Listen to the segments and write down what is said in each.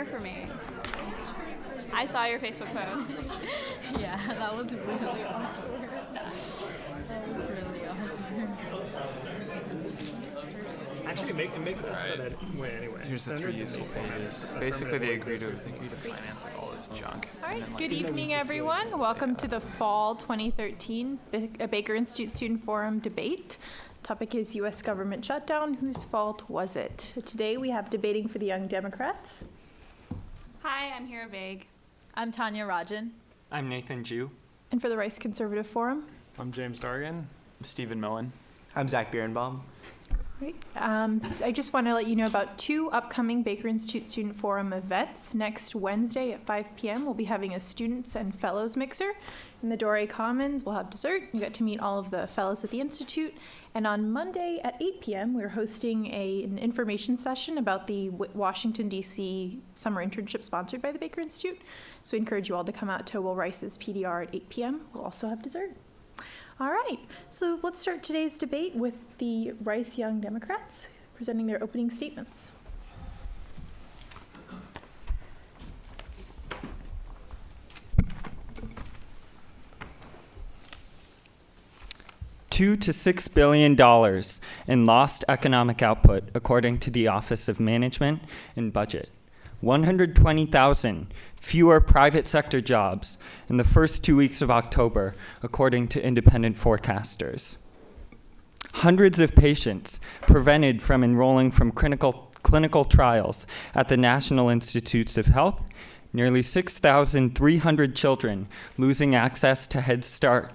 honor for me. I saw your Facebook post. Yeah, that was really awkward. That was really awkward. Actually, it makes sense that way anyway. Here's the three useful pages. Basically, they agree to finance like all this junk. All right, good evening, everyone. Welcome to the Fall 2013 Baker Institute Student Forum debate. Topic is U.S. government shutdown. Whose fault was it? Today we have debating for the Young Democrats. Hi, I'm Hira Vague. I'm Tanya Rajan. I'm Nathan Jew. And for the Rice Conservative Forum. I'm James Dargan. I'm Stephen Millen. I'm Zach Birnbaum. Right. I just want to let you know about two upcoming Baker Institute Student Forum events. Next Wednesday at 5 p.m. we'll be having a students and fellows mixer. In the Doré Commons, we'll have dessert. You get to meet all of the fellows at the Institute. And on Monday at 8 p.m., we're hosting an information session about the Washington, D.C. summer internship sponsored by the Baker Institute. So we encourage you all to come out to Will Rice's PDR at 8 p.m. We'll also have dessert. All right, so let's start today's debate with the Rice Young Democrats presenting their opening statements. $2 to $6 billion in lost economic output, according to the Office of Management and Budget. 120,000 fewer private sector jobs in the first 2 weeks of October, according to independent forecasters. Hundreds of patients prevented from enrolling from clinical trials at the National Institutes of Health. Nearly 6,300 children losing access to Head Start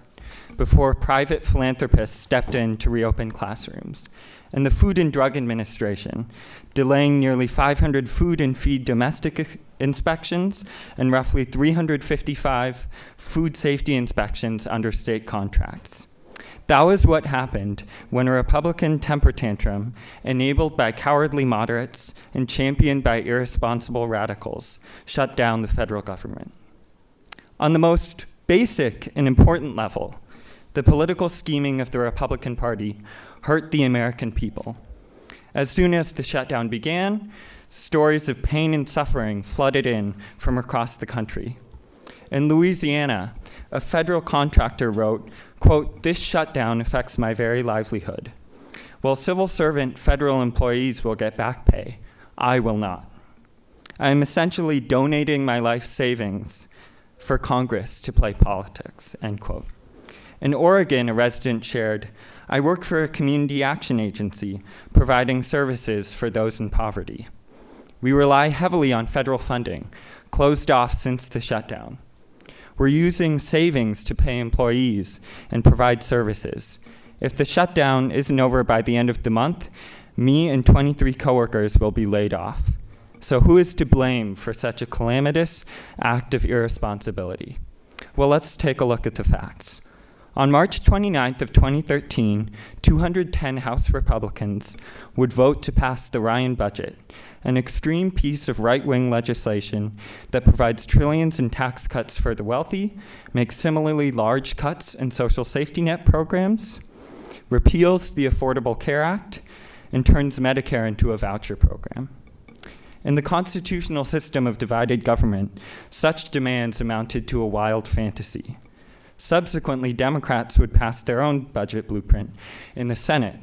before private philanthropists stepped in to reopen classrooms. And the Food and Drug Administration delaying nearly 500 food and feed domestic inspections and roughly 355 food safety inspections under state contracts. That was what happened when a Republican temper tantrum, enabled by cowardly moderates and championed by irresponsible radicals, shut down the federal government. On the most basic and important level, the political scheming of the Republican Party hurt the American people. As soon as the shutdown began, stories of pain and suffering flooded in from across the country. In Louisiana, a federal contractor wrote, quote, "This shutdown affects my very livelihood. While civil servant federal employees will get back pay, I will not. I am essentially donating my life savings for Congress to play politics," end quote. In Oregon, a resident shared, "I work for a community action agency providing services for those in poverty. We rely heavily on federal funding, closed off since the shutdown. We're using savings to pay employees and provide services. If the shutdown isn't over by the end of the month, me and 23 coworkers will be laid off. So who is to blame for such a calamitous act of irresponsibility?" Well, let's take a look at the facts. On March 29th of 2013, 210 House Republicans would vote to pass the Ryan budget, an extreme piece of right-wing legislation that provides trillions in tax cuts for the wealthy, makes similarly large cuts in social safety net programs, repeals the Affordable Care Act, and turns Medicare into a voucher program. In the constitutional system of divided government, such demands amounted to a wild fantasy. Subsequently, Democrats would pass their own budget blueprint in the Senate,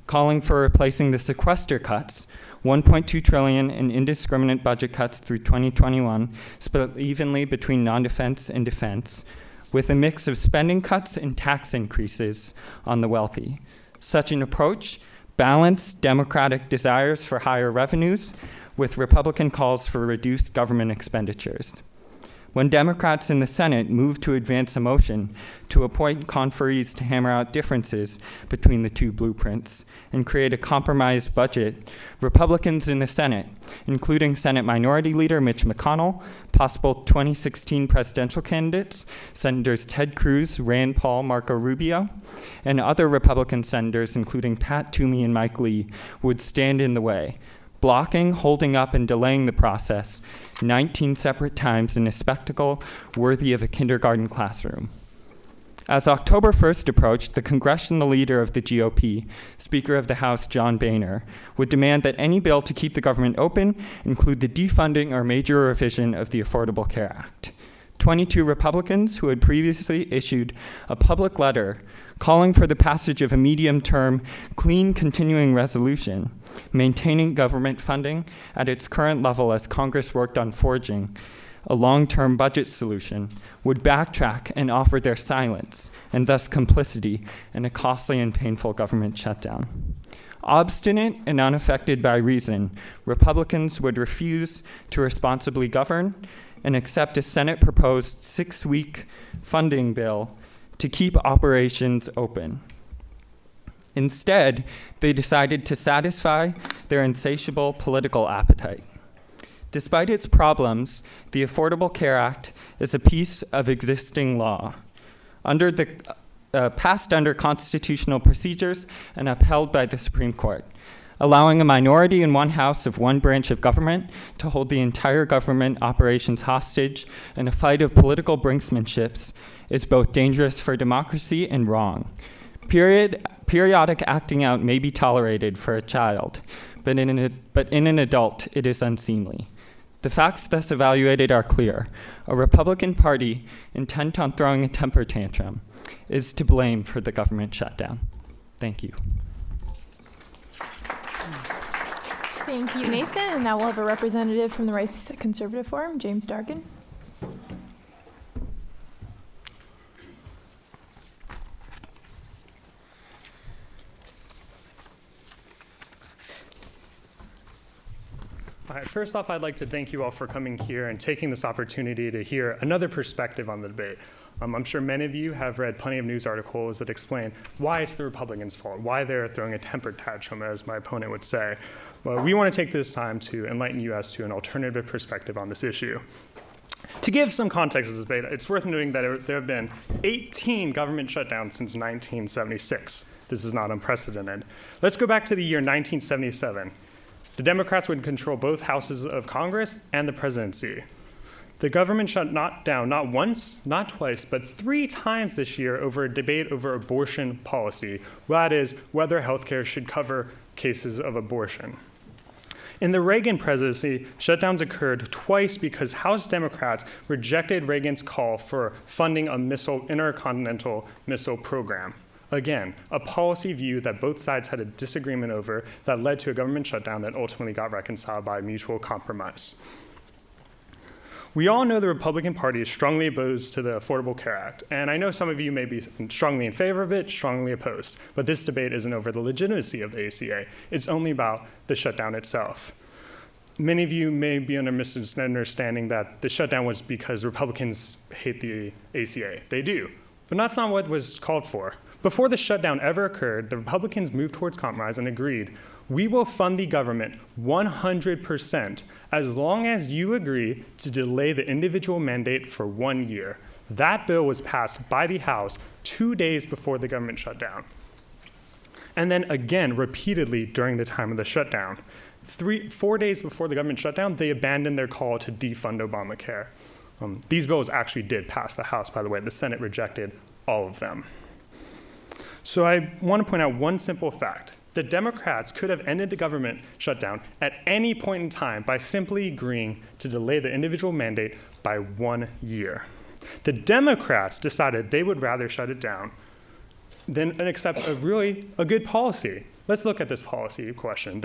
calling for replacing the sequester cuts, $1.2 trillion in indiscriminate budget cuts through 2021, split evenly between non-defense and defense, with a mix of spending cuts and tax increases on the wealthy. Such an approach balanced Democratic desires for higher revenues with Republican calls for reduced government expenditures. When Democrats in the Senate moved to advance a motion to appoint conferees to hammer out differences between the two blueprints and create a compromised budget, Republicans in the Senate, including Senate Minority Leader Mitch McConnell, possible 2016 presidential candidates, Senators Ted Cruz, Rand Paul, Marco Rubio, and other Republican senators, including Pat Toomey and Mike Lee, would stand in the way, blocking, holding up, and delaying the process 19 separate times in a spectacle worthy of a kindergarten classroom. As October 1st approached, the congressional leader of the GOP, Speaker of the House John Boehner, would demand that any bill to keep the government open include the defunding or major revision of the Affordable Care Act. 22 Republicans who had previously issued a public letter calling for the passage of a medium-term, clean continuing resolution, maintaining government funding at its current level as Congress worked on forging a long-term budget solution, would backtrack and offer their silence and thus complicity in a costly and painful government shutdown. Obstinate and unaffected by reason, Republicans would refuse to responsibly govern and accept a Senate-proposed 6-week funding bill to keep operations open. Instead, they decided to satisfy their insatiable political appetite. Despite its problems, the Affordable Care Act is a piece of existing law, passed under constitutional procedures and upheld by the Supreme Court, allowing a minority in one house of one branch of government to hold the entire government operations hostage in a fight of political brinksmanships is both dangerous for democracy and wrong. Periodic acting out may be tolerated for a child, but in an adult, it is unseemly. The facts thus evaluated are clear. A Republican Party intent on throwing a temper tantrum is to blame for the government shutdown. Thank you. Thank you, Nathan. And now we'll have a representative from the Rice Conservative Forum, James Dargan. All right, first off, I'd like to thank you all for coming here and taking this opportunity to hear another perspective on the debate. I'm sure many of you have read plenty of news articles that explain why it's the Republicans' fault, why they're throwing a temper tantrum, as my opponent would say. But we want to take this time to enlighten you as to an alternative perspective on this issue. To give some context to this debate, it's worth noting that there have been 18 government shutdowns since 1976. This is not unprecedented. Let's go back to the year 1977. The Democrats would control both houses of Congress and the presidency. The government shut down not once, not twice, but 3 times this year over a debate over abortion policy. That is, whether healthcare should cover cases of abortion. In the Reagan presidency, shutdowns occurred twice because House Democrats rejected Reagan's call for funding a intercontinental missile program. Again, a policy view that both sides had a disagreement over that led to a government shutdown that ultimately got reconciled by mutual compromise. We all know the Republican Party is strongly opposed to the Affordable Care Act, and I know some of you may be strongly in favor of it, strongly opposed, but this debate isn't over the legitimacy of the ACA. It's only about the shutdown itself. Many of you may be under misunderstanding that the shutdown was because Republicans hate the ACA. They do, but that's not what was called for. Before the shutdown ever occurred, the Republicans moved towards compromise and agreed, we will fund the government 100% as long as you agree to delay the individual mandate for 1 year. That bill was passed by the House 2 days before the government shutdown. And then again, repeatedly during the time of the shutdown. 4 days before the government shutdown, they abandoned their call to defund Obamacare. These bills actually did pass the House, by the way. The Senate rejected all of them. So I want to point out one simple fact. The Democrats could have ended the government shutdown at any point in time by simply agreeing to delay the individual mandate by 1 year. The Democrats decided they would rather shut it down than accept a good policy. Let's look at this policy question,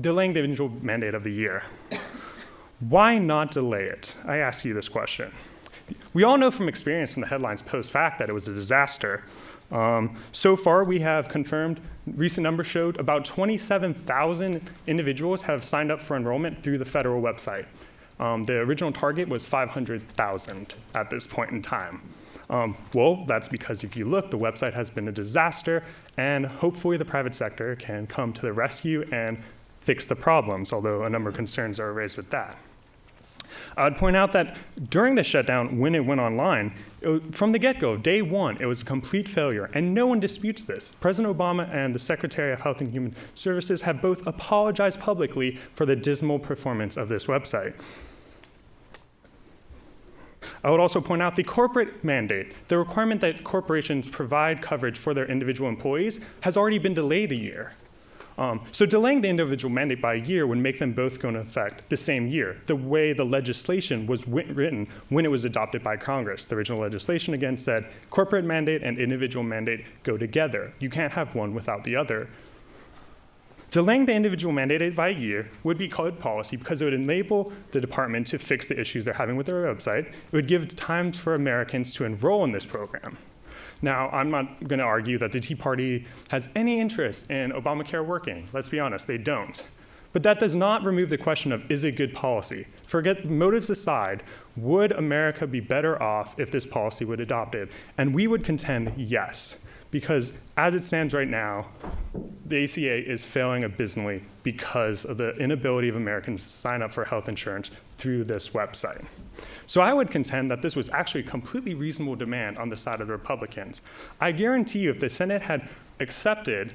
delaying the individual mandate of the year. Why not delay it? I ask you this question. We all know from experience from the headlines post-fact that it was a disaster. So far, we have confirmed, recent numbers showed about 27,000 individuals have signed up for enrollment through the federal website. The original target was 500,000 at this point in time. Well, that's because if you look, the website has been a disaster, and hopefully the private sector can come to the rescue and fix the problems, although a number of concerns are raised with that. I'd point out that during the shutdown, when it went online, from the get-go, day one, it was a complete failure, and no one disputes this. President Obama and the Secretary of Health and Human Services have both apologized publicly for the dismal performance of this website. I would also point out the corporate mandate. The requirement that corporations provide coverage for their individual employees has already been delayed a year. So delaying the individual mandate by a year would make them both go into effect the same year, the way the legislation was written when it was adopted by Congress. The original legislation, again, said corporate mandate and individual mandate go together. You can't have one without the other. Delaying the individual mandate by a year would be good policy because it would enable the department to fix the issues they're having with their website. It would give time for Americans to enroll in this program. Now, I'm not going to argue that the Tea Party has any interest in Obamacare working. Let's be honest, they don't. But that does not remove the question of, is it good policy? Forget motives aside, would America be better off if this policy were adopted? And we would contend yes, because as it stands right now, the ACA is failing abysmally because of the inability of Americans to sign up for health insurance through this website. So I would contend that this was actually a completely reasonable demand on the side of the Republicans. I guarantee you if the Senate had accepted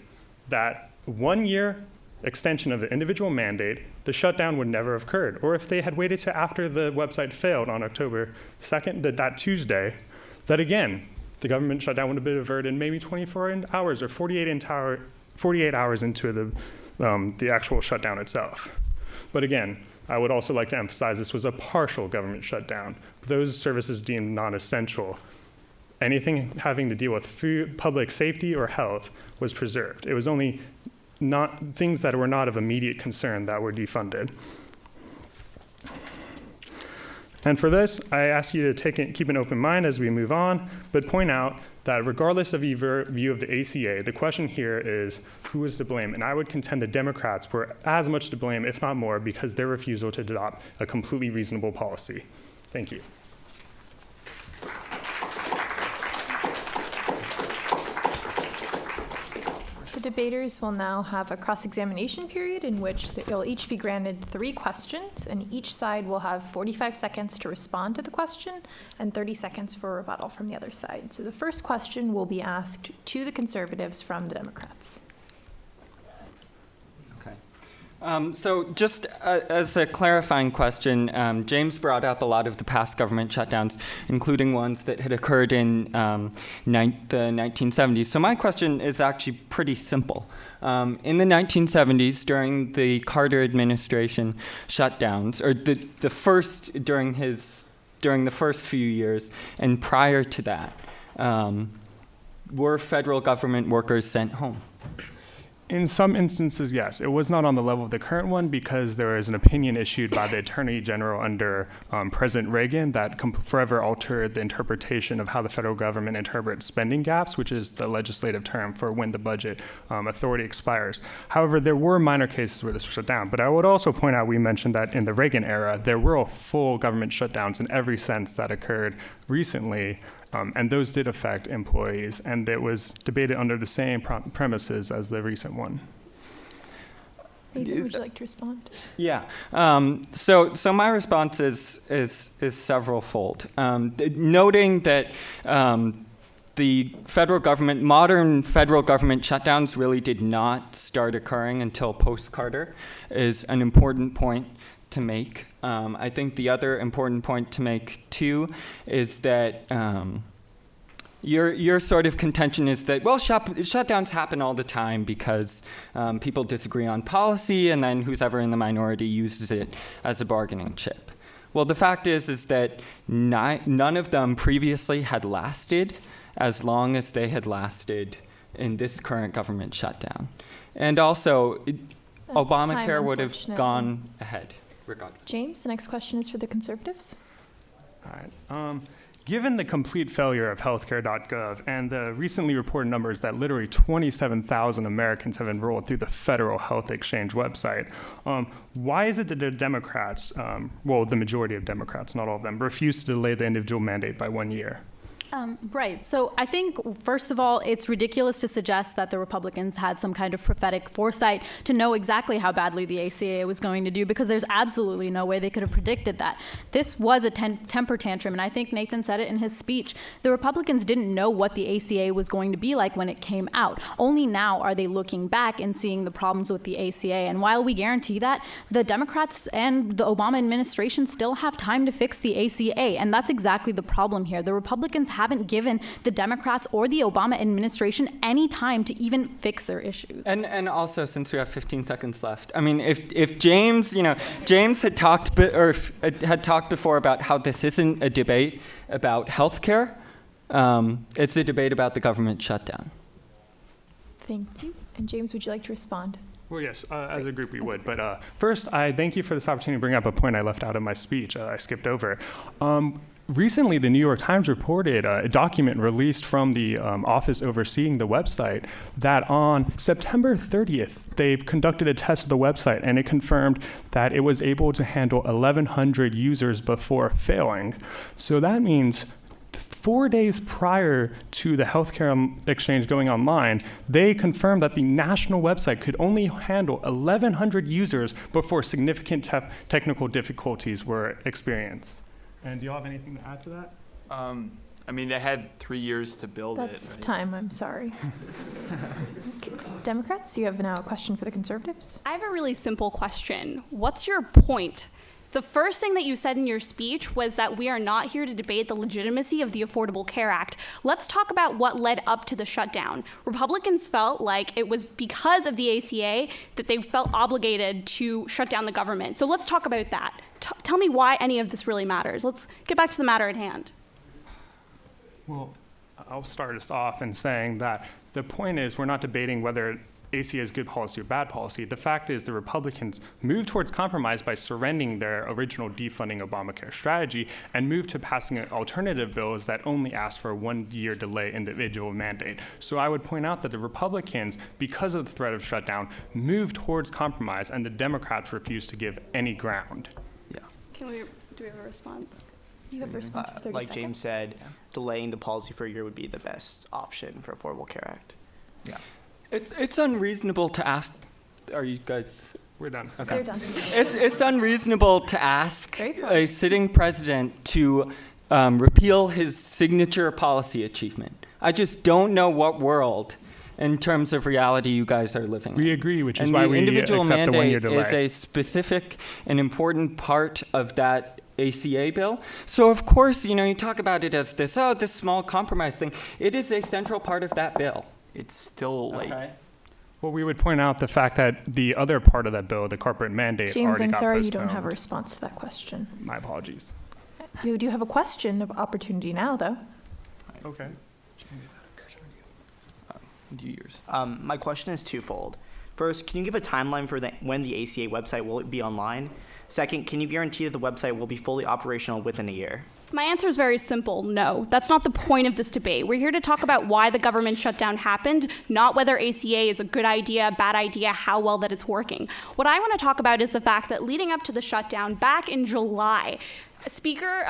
that 1 year extension of the individual mandate, the shutdown would never have occurred. Or if they had waited to after the website failed on October 2nd, that Tuesday, that again, the government shutdown would have been averted maybe 24 hours or 48 hours into the actual shutdown itself. But again, I would also like to emphasize this was a partial government shutdown. Those services deemed non-essential. Anything having to deal with food, public safety or health was preserved. It was only not things that were not of immediate concern that were defunded. And for this, I ask you to keep an open mind as we move on, but point out that regardless of your view of the ACA, the question here is who is to blame? And I would contend the Democrats were as much to blame, if not more, because their refusal to adopt a completely reasonable policy. Thank you. The debaters will now have a cross-examination period in which they'll each be granted 3 questions, and each side will have 45 seconds to respond to the question and 30 seconds for rebuttal from the other side. So the first question will be asked to the Conservatives from the Democrats. So just as a clarifying question, James brought up a lot of the past government shutdowns, including ones that had occurred in the 1970s. So my question is actually pretty simple. In the 1970s, during the Carter administration shutdowns, or the first during the first few years, and prior to that, were federal government workers sent home? In some instances, yes. It was not on the level of the current one because there is an opinion issued by the Attorney General under President Reagan that forever altered the interpretation of how the federal government interprets spending gaps, which is the legislative term for when the budget authority expires. However, there were minor cases where this was shut down. But I would also point out, we mentioned that in the Reagan era, there were full government shutdowns in every sense that occurred recently. And those did affect employees, and it was debated under the same premises as the recent one. Nathan, would you like to respond? Yeah. So my response is several-fold. Noting that the federal government, modern federal government shutdowns really did not start occurring until post-Carter is an important point to make. I think the other important point to make too is that your sort of contention is that, well, shutdowns happen all the time because people disagree on policy, and then who's ever in the minority uses it as a bargaining chip. Well, the fact is that none of them previously had lasted as long as they had lasted in this current government shutdown. And also, Obamacare would have gone ahead. Regardless. James, the next question is for the Conservatives. All right. Given the complete failure of healthcare.gov and the recently reported numbers that literally 27,000 Americans have enrolled through the Federal Health Exchange website, why is it that the Democrats, the majority of Democrats, not all of them, refuse to delay the individual mandate by 1 year? Right. So I think, first of all, it's ridiculous to suggest that the Republicans had some kind of prophetic foresight to know exactly how badly the ACA was going to do, because there's absolutely no way they could have predicted that. This was a temper tantrum, and I think Nathan said it in his speech. The Republicans didn't know what the ACA was going to be like when it came out. Only now are they looking back and seeing the problems with the ACA. And while we guarantee that, the Democrats and the Obama administration still have time to fix the ACA, and that's exactly the problem here. The Republicans haven't given the Democrats or the Obama administration any time to even fix their issues. And also, since we have 15 seconds left, I mean, if James, James had talked before about how this isn't a debate about healthcare, it's a debate about the government shutdown. Thank you. And James, would you like to respond? Well, yes, as a group we would. But first, I thank you for this opportunity to bring up a point I left out of my speech. I skipped over. Recently, the New York Times reported a document released from the office overseeing the website that on September 30th, they conducted a test of the website, and it confirmed that it was able to handle 1,100 users before failing. So that means 4 days prior to the healthcare exchange going online, they confirmed that the national website could only handle 1,100 users before significant technical difficulties were experienced. And do you all have anything to add to that? I mean, they had 3 years to build it. That's Right? time, I'm sorry. Okay. Democrats, you have now a question for the Conservatives. I have a really simple question. What's your point? The first thing that you said in your speech was that we are not here to debate the legitimacy of the Affordable Care Act. Let's talk about what led up to the shutdown. Republicans felt like it was because of the ACA that they felt obligated to shut down the government. So let's talk about that. Tell me why any of this really matters. Let's get back to the matter at hand. Well, I'll start us off in saying that the point is we're not debating whether ACA is good policy or bad policy. The fact is the Republicans moved towards compromise by surrendering their original defunding Obamacare strategy and moved to passing alternative bills that only ask for a 1-year delay individual mandate. So I would point out that the Republicans, because of the threat of shutdown, moved towards compromise, and the Democrats refused to give any ground. Do we have a response? You have a response for 30 like seconds. James said, delaying the policy for a year would be the best option for Affordable Care Act. Yeah. It's unreasonable to ask. Are you guys? We're done. Okay. They're done. It's unreasonable to ask Very a sitting president to repeal his signature policy achievement. I just don't know what world, in terms of reality, you guys are living in. We agree, which is And why the we individual accept the 1-year mandate delay. is a specific and important part of that ACA bill. So of course, you talk about it as this small compromise thing. It is a central part of that bill. It's still late. Okay. Well, we would point out the fact that the other part of that bill, the corporate mandate, James, already I'm got sorry you postponed. don't have a response to that question. My apologies. You do have a question of opportunity now, though. Okay. Do yours. My question is twofold. First, can you give a timeline for when the ACA website will be online? Second, can you guarantee that the website will be fully operational within a year? My answer is very simple, no. That's not the point of this debate. We're here to talk about why the government shutdown happened, not whether ACA is a good idea, bad idea, how well that it's working. What I want to talk about is the fact that leading up to the shutdown, back in July, Speaker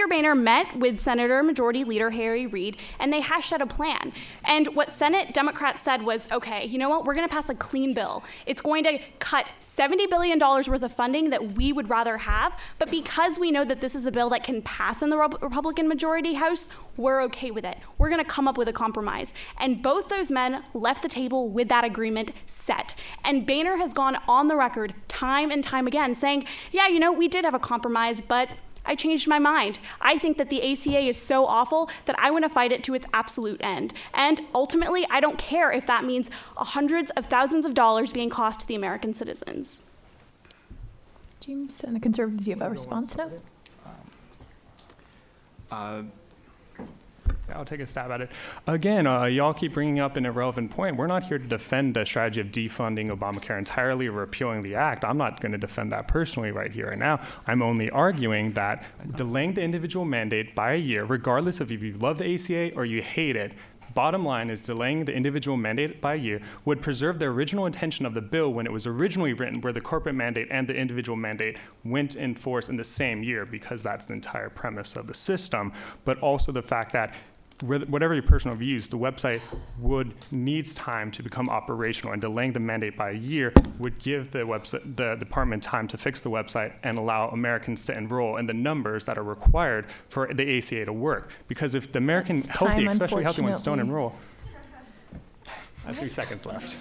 Boehner met with Senator Majority Leader Harry Reid, and they hashed out a plan. And what Senate Democrats said was, okay, you know what? We're going to pass a clean bill. It's going to cut $70 billion worth of funding that we would rather have, but because we know that this is a bill that can pass in the Republican majority House, we're okay with it. We're going to come up with a compromise. And both those men left the table with that agreement set. And Boehner has gone on the record time and time again saying, yeah, we did have a compromise, but I changed my mind. I think that the ACA is so awful that I want to fight it to its absolute end. And ultimately, I don't care if that means hundreds of thousands of dollars being cost to the American citizens. James and the Conservatives, you have a response now? I'll take a stab at it. Again, y'all keep bringing up an irrelevant point. We're not here to defend a strategy of defunding Obamacare entirely or repealing the act. I'm not going to defend that personally right here and now. I'm only arguing that delaying the individual mandate by a year, regardless of if you love the ACA or you hate it, bottom line is delaying the individual mandate by a year would preserve the original intention of the bill when it was originally written, where the corporate mandate and the individual mandate went in force in the same year, because that's the entire premise of the system, but also the fact that whatever your personal views, the website needs time to become operational, and delaying the mandate by a year would give the department time to fix the website and allow Americans to enroll in the numbers that are required for the ACA to work. Because if the American That's time, especially healthy ones, don't unfortunately. enroll, I have 3 seconds left.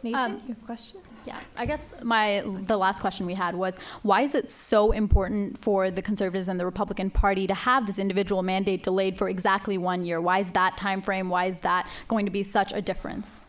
Nathan, you have a question? Yeah, I guess the last question we had was, why is it so important for the Conservatives and the Republican Party to have this individual mandate delayed for exactly 1 year? Why is that time frame? Why is that going to be such a difference?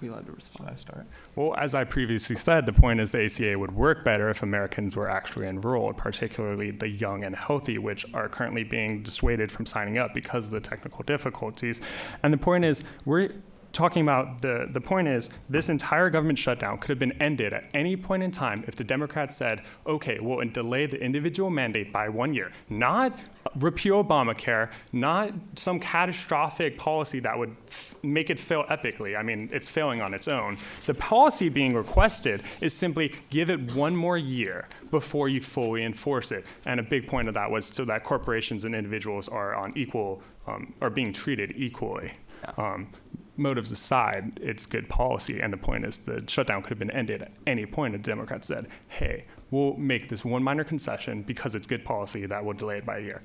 We allowed to respond. Should I start? Well, as I previously said, the point is the ACA would work better if Americans were actually enrolled, particularly the young and healthy, which are currently being dissuaded from signing up because of the technical difficulties. And the point is, we're talking about the point is this entire government shutdown could have been ended at any point in time if the Democrats said, okay, we'll delay the individual mandate by 1 year, not repeal Obamacare, not some catastrophic policy that would make it fail epically. I mean, it's failing on its own. The policy being requested is simply give it 1 more year before you fully enforce it. And a big point of that was so that corporations and individuals are on equal, are being treated equally. Motives aside, it's good policy, and the point is the shutdown could have been ended at any point. The Democrats said, hey, we'll make this one minor concession because it's good policy that will delay it by a year.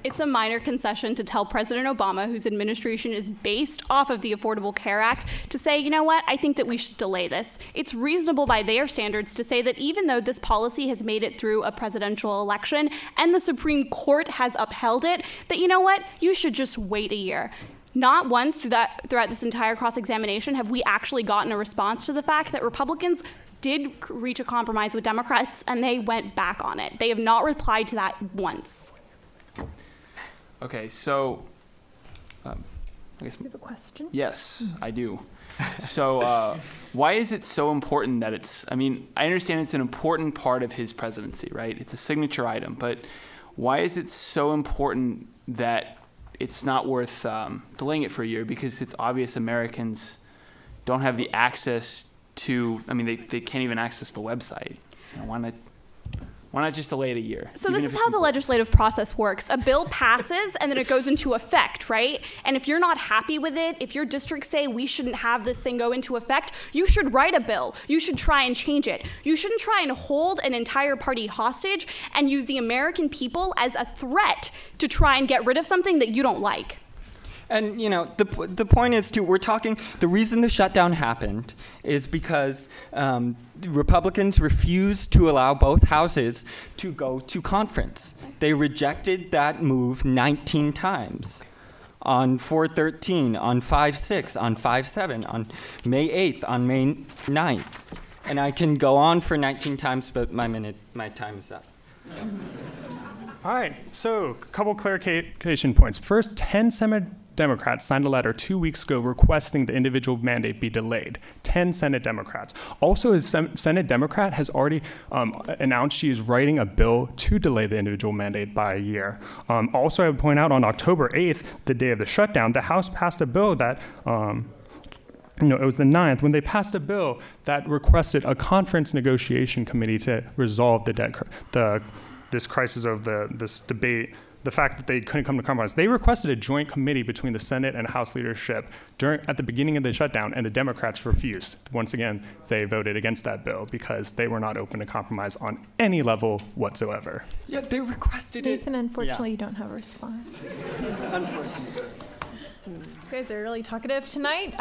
It's a minor concession to tell President Obama, whose administration is based off of the Affordable Care Act, to say, you know what, I think that we should delay this. It's reasonable by their standards to say that even though this policy has made it through a presidential election and the Supreme Court has upheld it, that, you know what, you should just wait a year. Not once throughout this entire cross-examination have we actually gotten a response to the fact that Republicans did reach a compromise with Democrats and they went back on it. They have not replied to that once. Okay, so I guess You have a question? yes, I do. So why is it so important that I mean, I understand it's an important part of his presidency, right? It's a signature item, but why is it so important that it's not worth delaying it for a year? Because it's obvious Americans don't have the access to, I mean, they can't even access the website. You know, why not just delay it a year? So this is how the legislative process works. A bill passes and then it goes into effect, right? And if you're not happy with it, if your districts say we shouldn't have this thing go into effect, you should write a bill. You should try and change it. You shouldn't try and hold an entire party hostage and use the American people as a threat to try and get rid of something that you don't like. And, you know, the point is, too, the reason the shutdown happened is because Republicans refused to allow both houses to go to conference. They rejected that move 19 times. On 4/13, on 5/6, on 5/7, on May 8th, on May 9th. And I can go on for 19 times, but my time is up. So. All right, so a couple clarification points. First, 10 Senate Democrats signed a letter 2 weeks ago requesting the individual mandate be delayed. 10 Senate Democrats. Also, a Senate Democrat has already announced she is writing a bill to delay the individual mandate by a year. Also, I would point out on October 8th, the day of the shutdown, the House passed a bill that it was the 9th, when they passed a bill that requested a conference negotiation committee to resolve this crisis of this debate, the fact that they couldn't come to compromise. They requested a joint committee between the Senate and House leadership at the beginning of the shutdown, and the Democrats refused. Once again, they voted against that bill because they were not open to compromise on any level whatsoever. Yeah, they requested it. Nathan, unfortunately, you don't have a response. Unfortunately. You guys are really talkative tonight.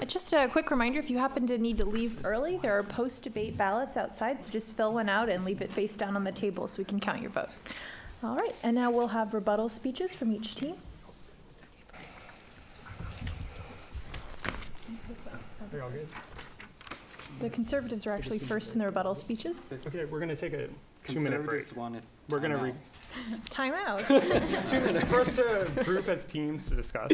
Just a quick reminder, if you happen to need to leave early, there are post-debate ballots outside, so just fill one out and leave it face down on the table so we can count your vote. All right, and now we'll have rebuttal speeches from each team. Are you all good? The Conservatives are actually first in the rebuttal speeches. Okay, we're going to take a 2-minute break. We're going to Time out. 2 minutes. First, group as teams to discuss.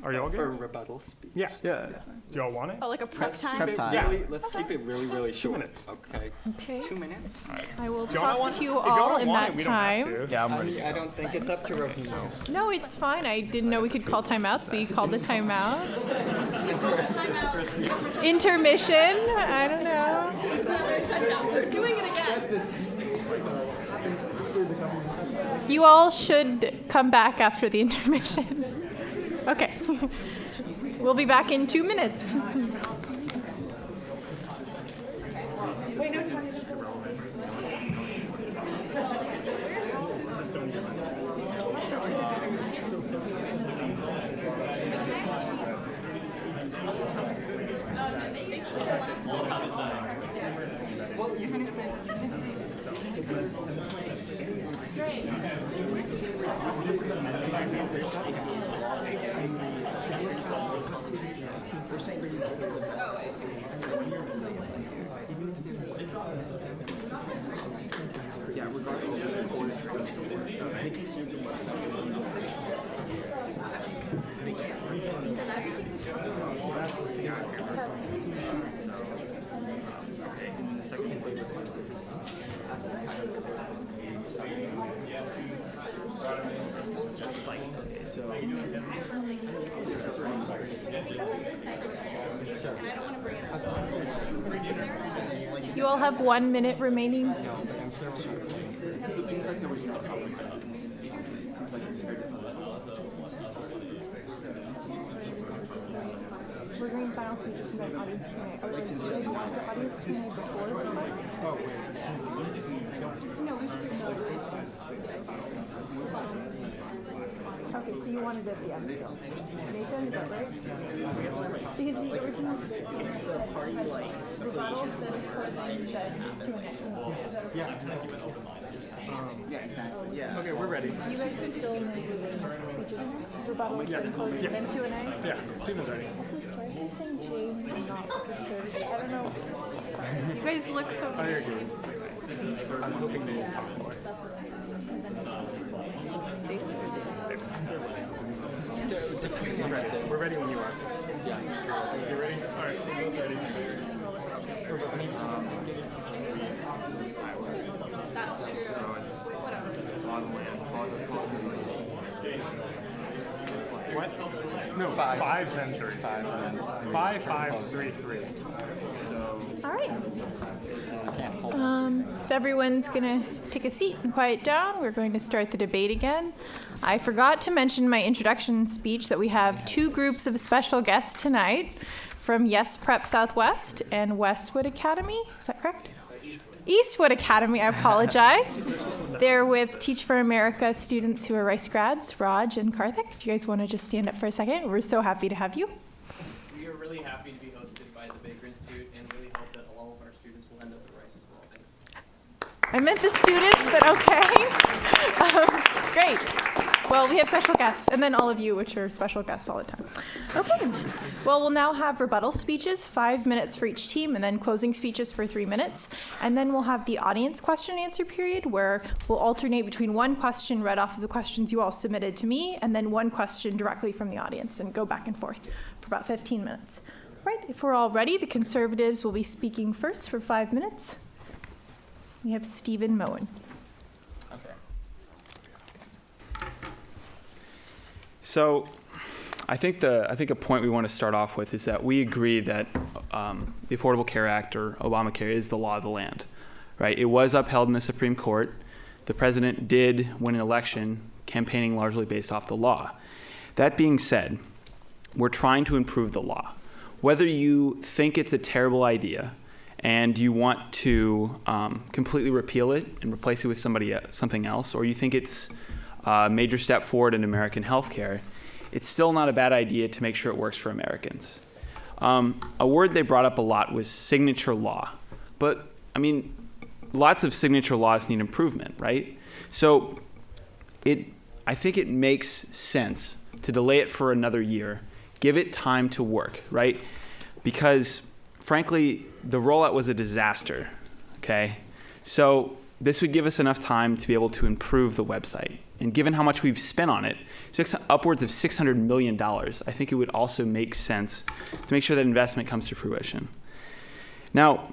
Are you all For good? rebuttal speech. Yeah. Do y'all want it? Oh, like a prep time? Prep time. Yeah. Let's keep it really, really 2 short. minutes. Okay. Okay. 2 minutes? I will Do y'all not talk want- to you if y'all all don't in want that it, we don't have time. to. Yeah, I'm ready. I don't think it's up to review. No, it's fine. I didn't know we could call timeouts, but you called the timeout. Intermission. I don't know. Doing it again. You all should come back after the intermission. Okay. We'll be back in 2 minutes. You all have 1 minute remaining. We're doing final speeches and then audience Q&A. Do you want the audience Q&A before? No, we should do Okay, so you wanted it at the end still. Nathan, is that right? Because the original rebuttals, then of course then Q&A. Is that okay? Yeah, exactly. Yeah. Okay, we're ready. You guys still know the speeches? Rebuttals, then closing, then Q&A? Yeah, Stephen's ready. I'm so sorry, I'm saying James and not conservative. I don't know. You guys look so Oh, you're good. I was hoping they would talk more. We're ready when you are. Yeah. You ready? All right, we're ready. That's true. So it's a lot of land. What? No, 5, 10, 3. 5, 5, 3, 3. So. All right. If everyone's gonna take a seat and quiet down, we're going to start the debate again. I forgot to mention in my introduction speech that we have 2 groups of special guests tonight from Yes Prep Southwest and Westwood Academy. Is that correct? Eastwood Academy, I apologize. They're with Teach for America students who are Rice grads, Raj and Karthik. If you guys want to just stand up for a second, we're so happy to have you. We are really happy to be hosted by the Baker Institute and really hope that all of our students will end up at Rice as well. Thanks. I meant the students, but okay. Great. Well, we have special guests, and then all of you, which are special guests all the time. Okay. Well, we'll now have rebuttal speeches, 5 minutes for each team, and then closing speeches for 3 minutes. And then we'll have the audience question and answer period, where we'll alternate between one question read off of the questions you all submitted to me, and then one question directly from the audience, and go back and forth for about 15 minutes. Right, if we're all ready, the Conservatives will be speaking first for 5 minutes. We have Stephen Moen. So I think a point we want to start off with is that we agree that the Affordable Care Act, or Obamacare, is the law of the land, right? It was upheld in the Supreme Court. The president did win an election campaigning largely based off the law. That being said, we're trying to improve the law. Whether you think it's a terrible idea and you want to completely repeal it and replace it with something else, or you think it's a major step forward in American healthcare, it's still not a bad idea to make sure it works for Americans. A word they brought up a lot was signature law. But, I mean, lots of signature laws need improvement, right? So I think it makes sense to delay it for another year, give it time to work, right? Because, frankly, the rollout was a disaster, okay? So this would give us enough time to be able to improve the website. And given how much we've spent on it, upwards of $600 million, I think it would also make sense to make sure that investment comes to fruition. Now,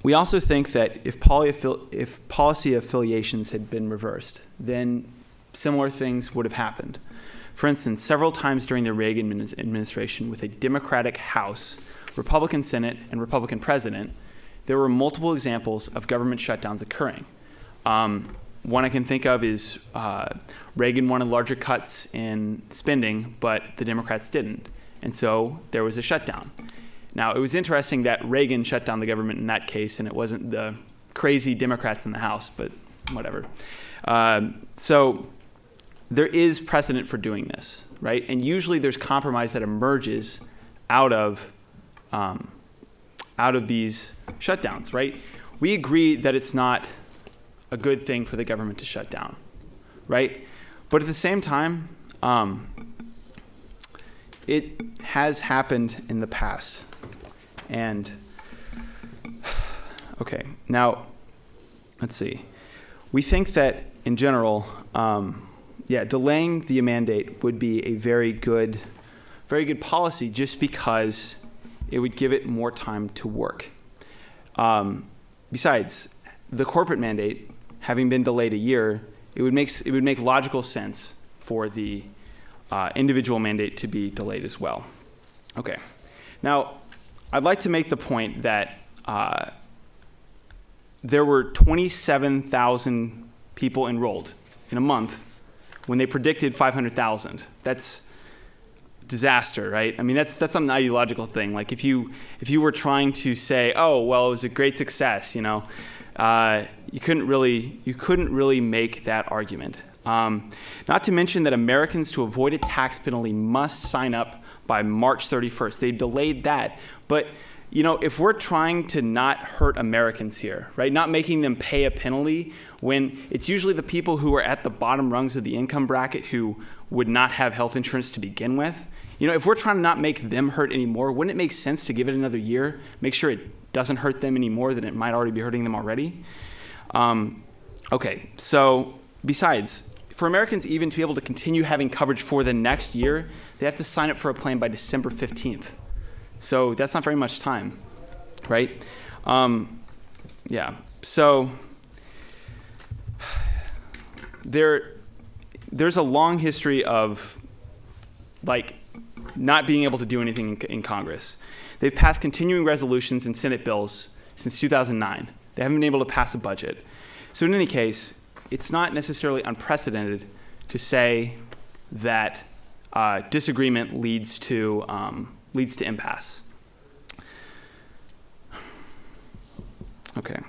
we also think that if policy affiliations had been reversed, then similar things would have happened. For instance, several times during the Reagan administration, with a Democratic House, Republican Senate, and Republican President, there were multiple examples of government shutdowns occurring. One I can think of is Reagan wanted larger cuts in spending, but the Democrats didn't. And so there was a shutdown. Now, it was interesting that Reagan shut down the government in that case, and it wasn't the crazy Democrats in the House, but whatever. So there is precedent for doing this, right? And usually there's compromise that emerges out of these shutdowns, right? We agree that it's not a good thing for the government to shut down, right? But at the same time, it has happened in the past. And, okay, now, let's see. We think that, in general, delaying the mandate would be a very good policy just because it would give it more time to work. Besides, the corporate mandate, having been delayed a year, it would make logical sense for the individual mandate to be delayed as well. Okay. Now, I'd like to make the point that there were 27,000 people enrolled in a month when they predicted 500,000. That's disaster, right? I mean, that's not an ideological thing. Like if you were trying to say, oh, well, it was a great success, you couldn't really make that argument. Not to mention that Americans, to avoid a tax penalty, must sign up by March 31st. They delayed that. But, if we're trying to not hurt Americans here, right, not making them pay a penalty when it's usually the people who are at the bottom rungs of the income bracket who would not have health insurance to begin with, if we're trying to not make them hurt anymore, wouldn't it make sense to give it another year, make sure it doesn't hurt them any more than it might already be hurting them already? Okay, so besides, for Americans even to be able to continue having coverage for the next year, they have to sign up for a plan by December 15th. So that's not very much time, right? So there's a long history of not being able to do anything in Congress. They've passed continuing resolutions and Senate bills since 2009. They haven't been able to pass a budget. So in any case, it's not necessarily unprecedented to say that disagreement leads to impasse. Okay.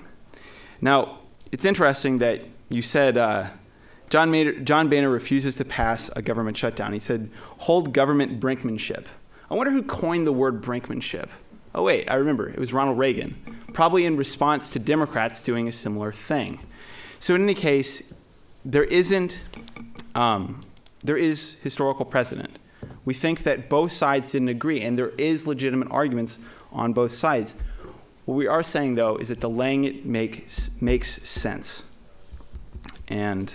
Now, it's interesting that you said John Boehner refuses to pass a government shutdown. He said, hold government brinkmanship. I wonder who coined the word brinkmanship. Oh, wait, I remember. It was Ronald Reagan, probably in response to Democrats doing a similar thing. So in any case, there is historical precedent. We think that both sides didn't agree, and there is legitimate arguments on both sides. What we are saying, though, is that delaying it makes sense. And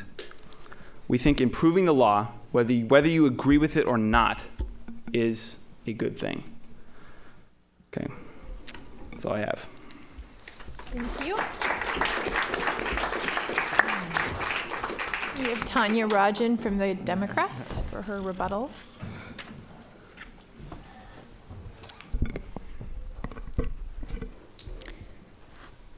we think improving the law, whether you agree with it or not, is a good thing. Okay, that's all I have. Thank you. We have Tanya Rajan from the Democrats for her rebuttal.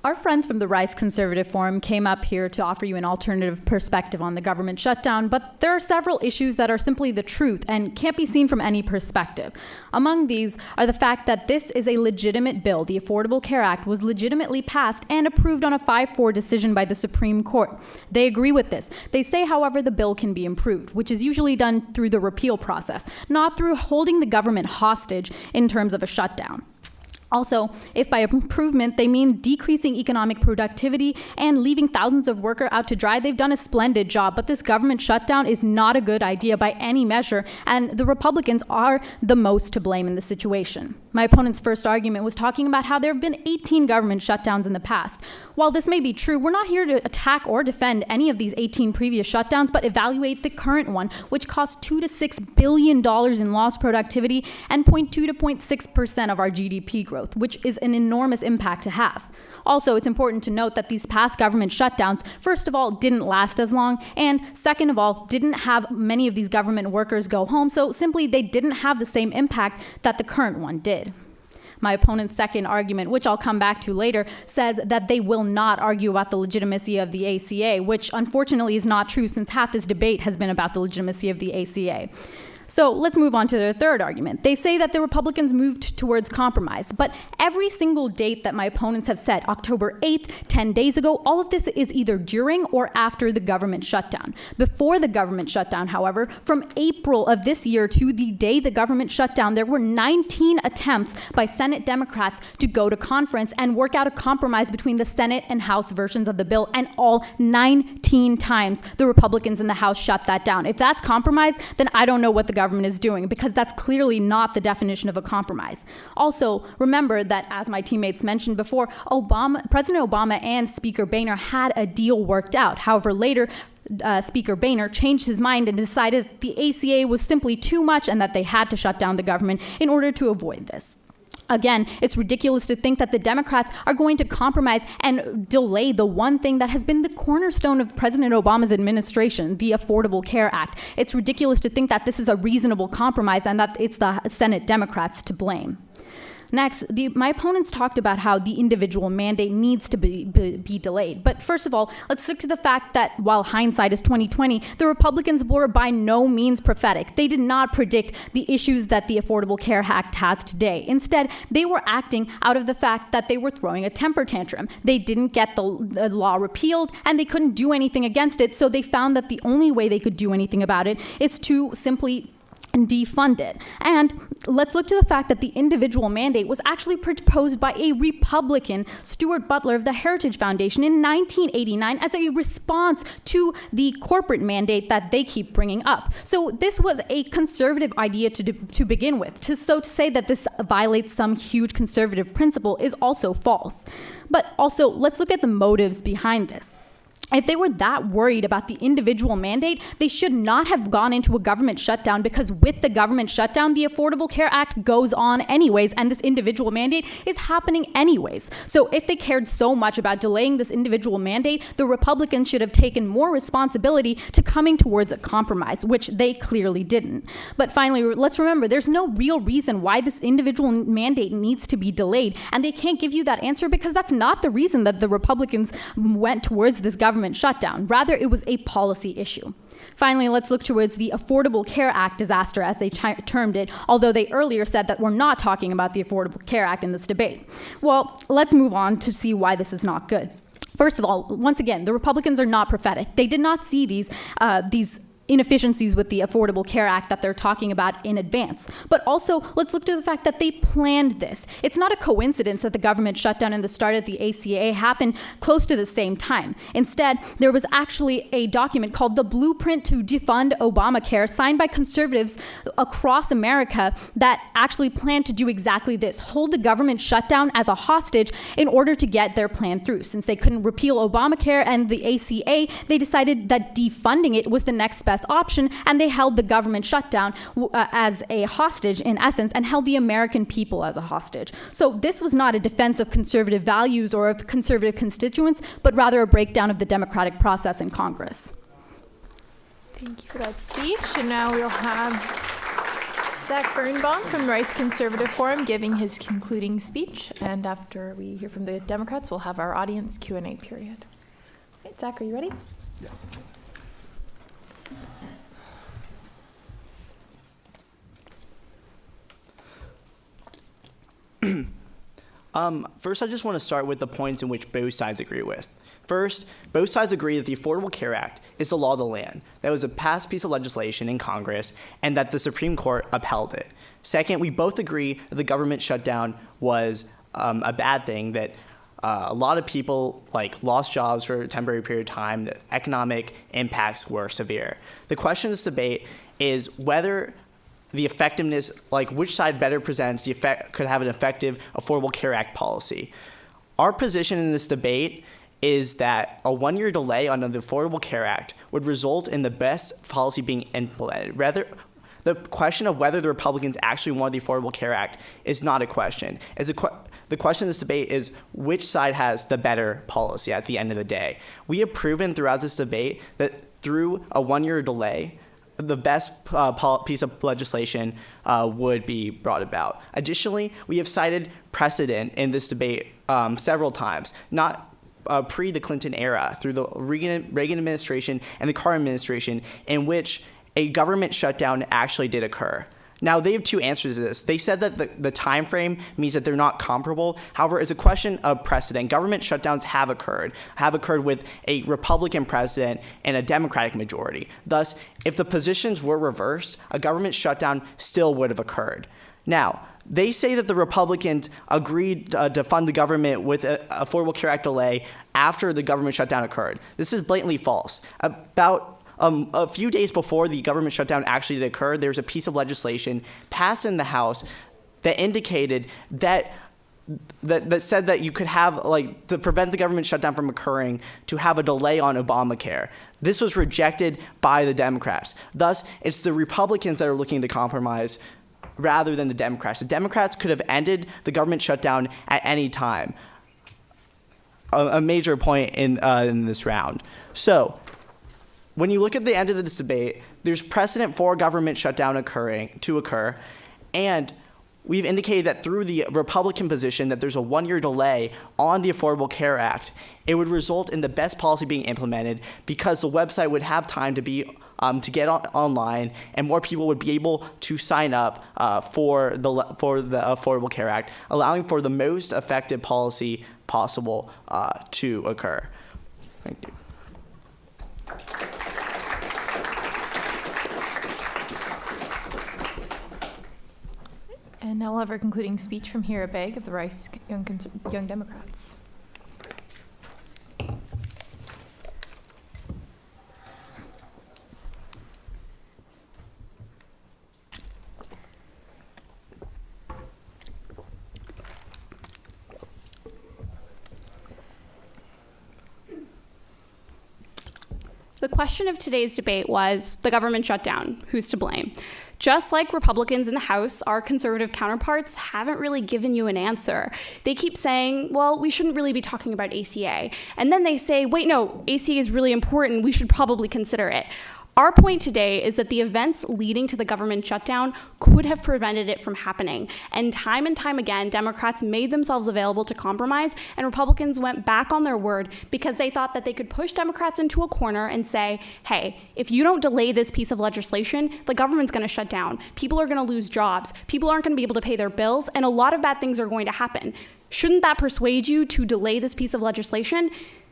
Our friends from the Rice Conservative Forum came up here to offer you an alternative perspective on the government shutdown, but there are several issues that are simply the truth and can't be seen from any perspective. Among these are the fact that this is a legitimate bill. The Affordable Care Act was legitimately passed and approved on a 5-4 decision by the Supreme Court. They agree with this. They say, however, the bill can be improved, which is usually done through the repeal process, not through holding the government hostage in terms of a shutdown. Also, if by improvement they mean decreasing economic productivity and leaving thousands of workers out to dry, they've done a splendid job. But this government shutdown is not a good idea by any measure, and the Republicans are the most to blame in the situation. My opponent's first argument was talking about how there have been 18 government shutdowns in the past. While this may be true, we're not here to attack or defend any of these 18 previous shutdowns, but evaluate the current one, which costs $2 to $6 billion in lost productivity and 0.2 to 0.6% of our GDP growth, which is an enormous impact to have. Also, it's important to note that these past government shutdowns, first of all, didn't last as long, and second of all, didn't have many of these government workers go home, so simply they didn't have the same impact that the current one did. My opponent's second argument, which I'll come back to later, says that they will not argue about the legitimacy of the ACA, which unfortunately is not true since half this debate has been about the legitimacy of the ACA. So let's move on to their third argument. They say that the Republicans moved towards compromise, but every single date that my opponents have set, October 8th, 10 days ago, all of this is either during or after the government shutdown. Before the government shutdown, however, from April of this year to the day the government shut down, there were 19 attempts by Senate Democrats to go to conference and work out a compromise between the Senate and House versions of the bill, and all 19 times the Republicans in the House shut that down. If that's compromise, then I don't know what the government is doing, because that's clearly not the definition of a compromise. Also, remember that, as my teammates mentioned before, President Obama and Speaker Boehner had a deal worked out. However, later, Speaker Boehner changed his mind and decided the ACA was simply too much and that they had to shut down the government in order to avoid this. Again, it's ridiculous to think that the Democrats are going to compromise and delay the one thing that has been the cornerstone of President Obama's administration, the Affordable Care Act. It's ridiculous to think that this is a reasonable compromise and that it's the Senate Democrats to blame. Next, my opponents talked about how the individual mandate needs to be delayed. But first of all, let's look to the fact that while hindsight is 2020, the Republicans were by no means prophetic. They did not predict the issues that the Affordable Care Act has today. Instead, they were acting out of the fact that they were throwing a temper tantrum. They didn't get the law repealed, and they couldn't do anything against it, so they found that the only way they could do anything about it is to simply defund it. And let's look to the fact that the individual mandate was actually proposed by a Republican, Stuart Butler of the Heritage Foundation, in 1989 as a response to the corporate mandate that they keep bringing up. So this was a conservative idea to begin with. So to say that this violates some huge conservative principle is also false. But also, let's look at the motives behind this. If they were that worried about the individual mandate, they should not have gone into a government shutdown, because with the government shutdown, the Affordable Care Act goes on anyways, and this individual mandate is happening anyways. So if they cared so much about delaying this individual mandate, the Republicans should have taken more responsibility to coming towards a compromise, which they clearly didn't. But finally, let's remember, there's no real reason why this individual mandate needs to be delayed, and they can't give you that answer because that's not the reason that the Republicans went towards this government shutdown. Rather, it was a policy issue. Finally, let's look towards the Affordable Care Act disaster, as they termed it, although they earlier said that we're not talking about the Affordable Care Act in this debate. Well, let's move on to see why this is not good. First of all, once again, the Republicans are not prophetic. They did not see these inefficiencies with the Affordable Care Act that they're talking about in advance. But also, let's look to the fact that they planned this. It's not a coincidence that the government shutdown and the start of the ACA happened close to the same time. Instead, there was actually a document called the Blueprint to Defund Obamacare, signed by conservatives across America, that actually planned to do exactly this: hold the government shutdown as a hostage in order to get their plan through. Since they couldn't repeal Obamacare and the ACA, they decided that defunding it was the next best option, and they held the government shutdown as a hostage, in essence, and held the American people as a hostage. So this was not a defense of conservative values or of conservative constituents, but rather a breakdown of the democratic process in Congress. Thank you for that speech. And now we'll have Zach Birnbaum from Rice Conservative Forum giving his concluding speech. And after we hear from the Democrats, we'll have our audience Q&A period. Okay, Zach, are you ready? Yes. First, I just want to start with the points in which both sides agree with. First, both sides agree that the Affordable Care Act is the law of the land. That was a passed piece of legislation in Congress, and that the Supreme Court upheld it. Second, we both agree that the government shutdown was a bad thing, that a lot of people lost jobs for a temporary period of time, that economic impacts were severe. The question of this debate is whether the effectiveness, which side better presents could have an effective Affordable Care Act policy. Our position in this debate is that a one-year delay on the Affordable Care Act would result in the best policy being implemented. Rather, the question of whether the Republicans actually want the Affordable Care Act is not a question. The question of this debate is which side has the better policy at the end of the day. We have proven throughout this debate that through a one-year delay, the best piece of legislation would be brought about. Additionally, we have cited precedent in this debate several times, not pre the Clinton era, through the Reagan administration and the Carter administration, in which a government shutdown actually did occur. Now, they have two answers to this. They said that the time frame means that they're not comparable. However, it's a question of precedent. Government shutdowns have occurred with a Republican president and a Democratic majority. Thus, if the positions were reversed, a government shutdown still would have occurred. Now, they say that the Republicans agreed to fund the government with an Affordable Care Act delay after the government shutdown occurred. This is blatantly false. About a few days before the government shutdown actually did occur, there was a piece of legislation passed in the House that indicated that said that you could have, like, to prevent the government shutdown from occurring, to have a delay on Obamacare. This was rejected by the Democrats. Thus, it's the Republicans that are looking to compromise rather than the Democrats. The Democrats could have ended the government shutdown at any time. A major point in this round. So, when you look at the end of this debate, there's precedent for government shutdown to occur, and we've indicated that through the Republican position that there's a 1-year delay on the Affordable Care Act. It would result in the best policy being implemented because the website would have time to be to get online, and more people would be able to sign up for the Affordable Care Act, allowing for the most effective policy possible to occur. Thank you. And now we'll have our concluding speech from Hira Begg of the Rice Young Democrats. The question of today's debate was the government shutdown. Who's to blame? Just like Republicans in the House, our conservative counterparts haven't really given you an answer. They keep saying, well, we shouldn't really be talking about ACA. And then they say, wait, no, ACA is really important. We should probably consider it. Our point today is that the events leading to the government shutdown could have prevented it from happening. And time again, Democrats made themselves available to compromise, and Republicans went back on their word because they thought that they could push Democrats into a corner and say, hey, if you don't delay this piece of legislation, the government's going to shut down. People are going to lose jobs. People aren't going to be able to pay their bills, and a lot of bad things are going to happen. Shouldn't that persuade you to delay this piece of legislation?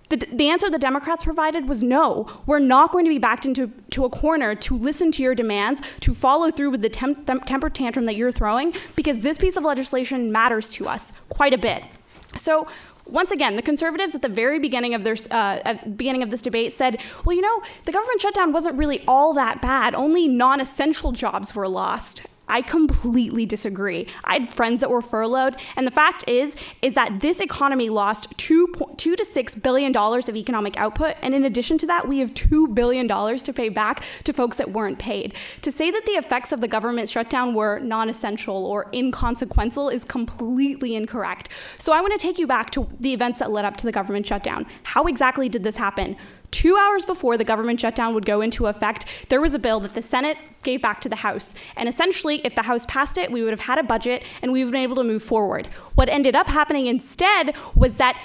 The answer the Democrats provided was no. We're not going to be backed into a corner to listen to your demands, to follow through with the temper tantrum that you're throwing, because this piece of legislation matters to us quite a bit. So once again, the conservatives at the very beginning of this debate said, well, you know, the government shutdown wasn't really all that bad. Only non-essential jobs were lost. I completely disagree. I had friends that were furloughed, and the fact is that this economy lost $2 to $6 billion of economic output, and in addition to that, we have $2 billion to pay back to folks that weren't paid. To say that the effects of the government shutdown were non-essential or inconsequential is completely incorrect. So I want to take you back to the events that led up to the government shutdown. How exactly did this happen? 2 hours before the government shutdown would go into effect, there was a bill that the Senate gave back to the House. And essentially, if the House passed it, we would have had a budget and we would have been able to move forward. What ended up happening instead was that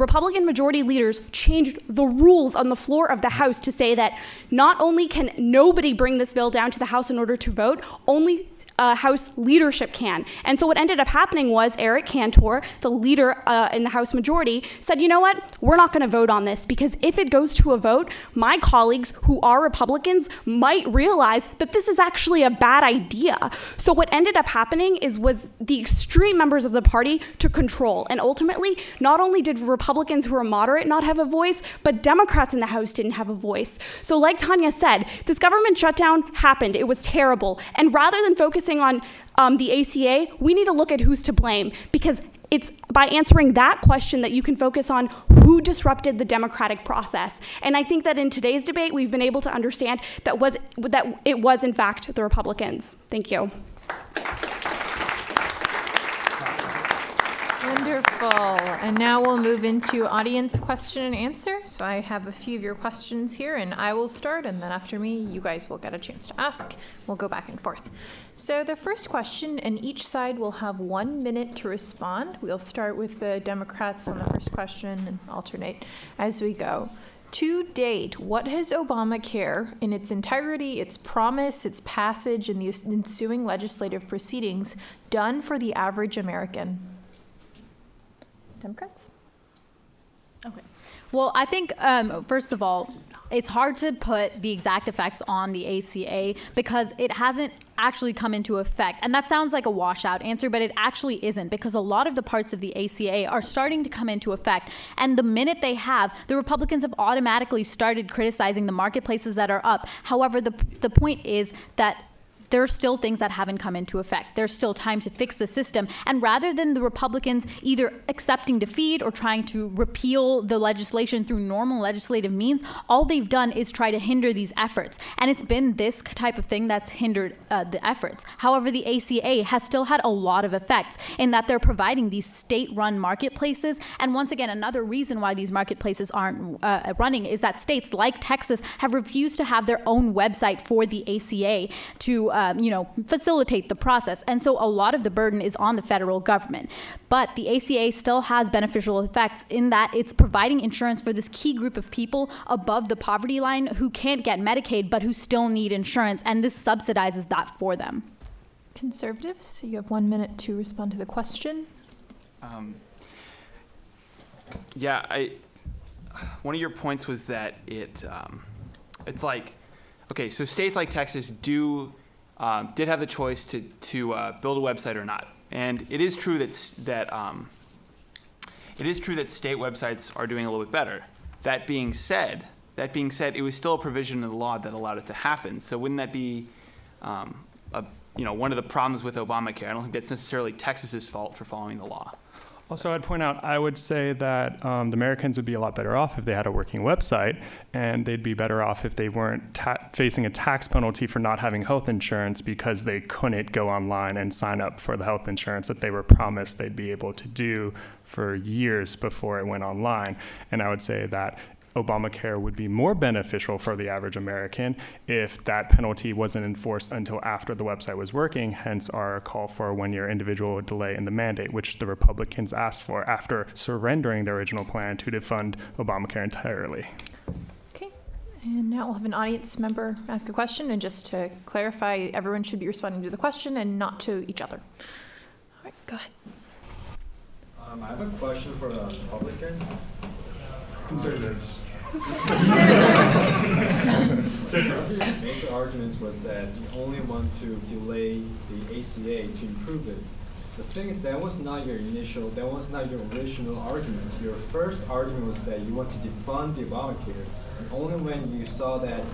Republican majority leaders changed the rules on the floor of the House to say that not only can nobody bring this bill down to the House in order to vote, only House leadership can. And so what ended up happening was Eric Cantor, the leader in the House majority, said, you know what, we're not going to vote on this because if it goes to a vote, my colleagues who are Republicans might realize that this is actually a bad idea. So what ended up happening was the extreme members of the party took control. And ultimately, not only did Republicans who are moderate not have a voice, but Democrats in the House didn't have a voice. So like Tanya said, this government shutdown happened. It was terrible. And rather than focusing on the ACA, we need to look at who's to blame, because it's by answering that question that you can focus on who disrupted the democratic process. And I think that in today's debate, we've been able to understand that it was in fact the Republicans. Thank you. Under Wonderful. And now we'll move into audience question and answer. So I have a few of your questions here, and I will start, and then after me, you guys will get a chance to ask. We'll go back and forth. So the first question, and each side will have 1 minute to respond. We'll start with the Democrats on the first question and alternate as we go. To date, what has Obamacare, in its entirety, its promise, its passage, and the ensuing legislative proceedings, done for the average American? Democrats? Okay. Well, I think, first of all, it's hard to put the exact effects on the ACA because it hasn't actually come into effect. And that sounds like a washout answer, but it actually isn't, because a lot of the parts of the ACA are starting to come into effect. And the minute they have, the Republicans have automatically started criticizing the marketplaces that are up. However, the point is that there are still things that haven't come into effect. There's still time to fix the system. And rather than the Republicans either accepting defeat or trying to repeal the legislation through normal legislative means, all they've done is try to hinder these efforts. And it's been this type of thing that's hindered the efforts. However, the ACA has still had a lot of effects in that they're providing these state-run marketplaces. And once again, another reason why these marketplaces aren't running is that states like Texas have refused to have their own website for the ACA to facilitate the process. And so a lot of the burden is on the federal government. But the ACA still has beneficial effects in that it's providing insurance for this key group of people above the poverty line who can't get Medicaid, but who still need insurance. And this subsidizes that for them. Conservatives, you have 1 minute to respond to the question. One of your points was that it's like, okay, so states like Texas did have the choice to build a website or not, and it is true that state websites are doing a little bit better. That being said, it was still a provision of the law that allowed it to happen. So wouldn't that be, one of the problems with Obamacare? I don't think that's necessarily Texas's fault for following the law. Also, I'd point out, I would say that the Americans would be a lot better off if they had a working website, and they'd be better off if they weren't facing a tax penalty for not having health insurance because they couldn't go online and sign up for the health insurance that they were promised they'd be able to do for years before it went online. And I would say that Obamacare would be more beneficial for the average American if that penalty wasn't enforced until after the website was working, hence our call for a 1-year individual delay in the mandate, which the Republicans asked for after surrendering their original plan to defund Obamacare entirely. Okay, and now we'll have an audience member ask a question, and just to clarify, everyone should be responding to the question and not to each other. All right, go ahead. I have a question for the Republicans. Conservatives. Major arguments was that you only want to delay the ACA to improve it. The thing is, that was not your original argument. Your first argument was that you want to defund the Obamacare. And only when you saw that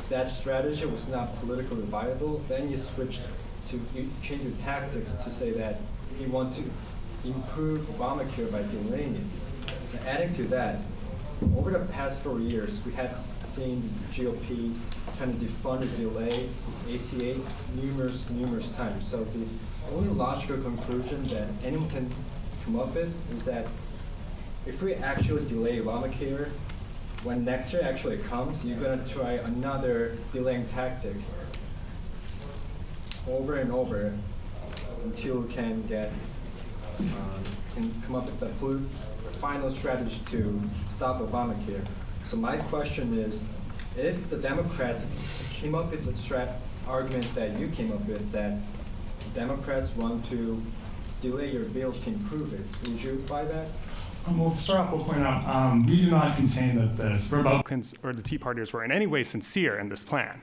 that strategy was not politically viable, then you change your tactics to say that you want to improve Obamacare by delaying it. And adding to that, over the past 4 years, we have seen GOP trying to defund and delay the ACA numerous times. So the only logical conclusion that anyone can come up with is that if we actually delay Obamacare, when next year actually comes, you're going to try another delaying tactic over and over until we can come up with the final strategy to stop Obamacare. So my question is, if the Democrats came up with the argument that you came up with, that Democrats want to delay your bill to improve it, would you buy that? Well, to start off, we'll point out, we do not contain that the Republicans or the Tea Partiers were in any way sincere in this plan.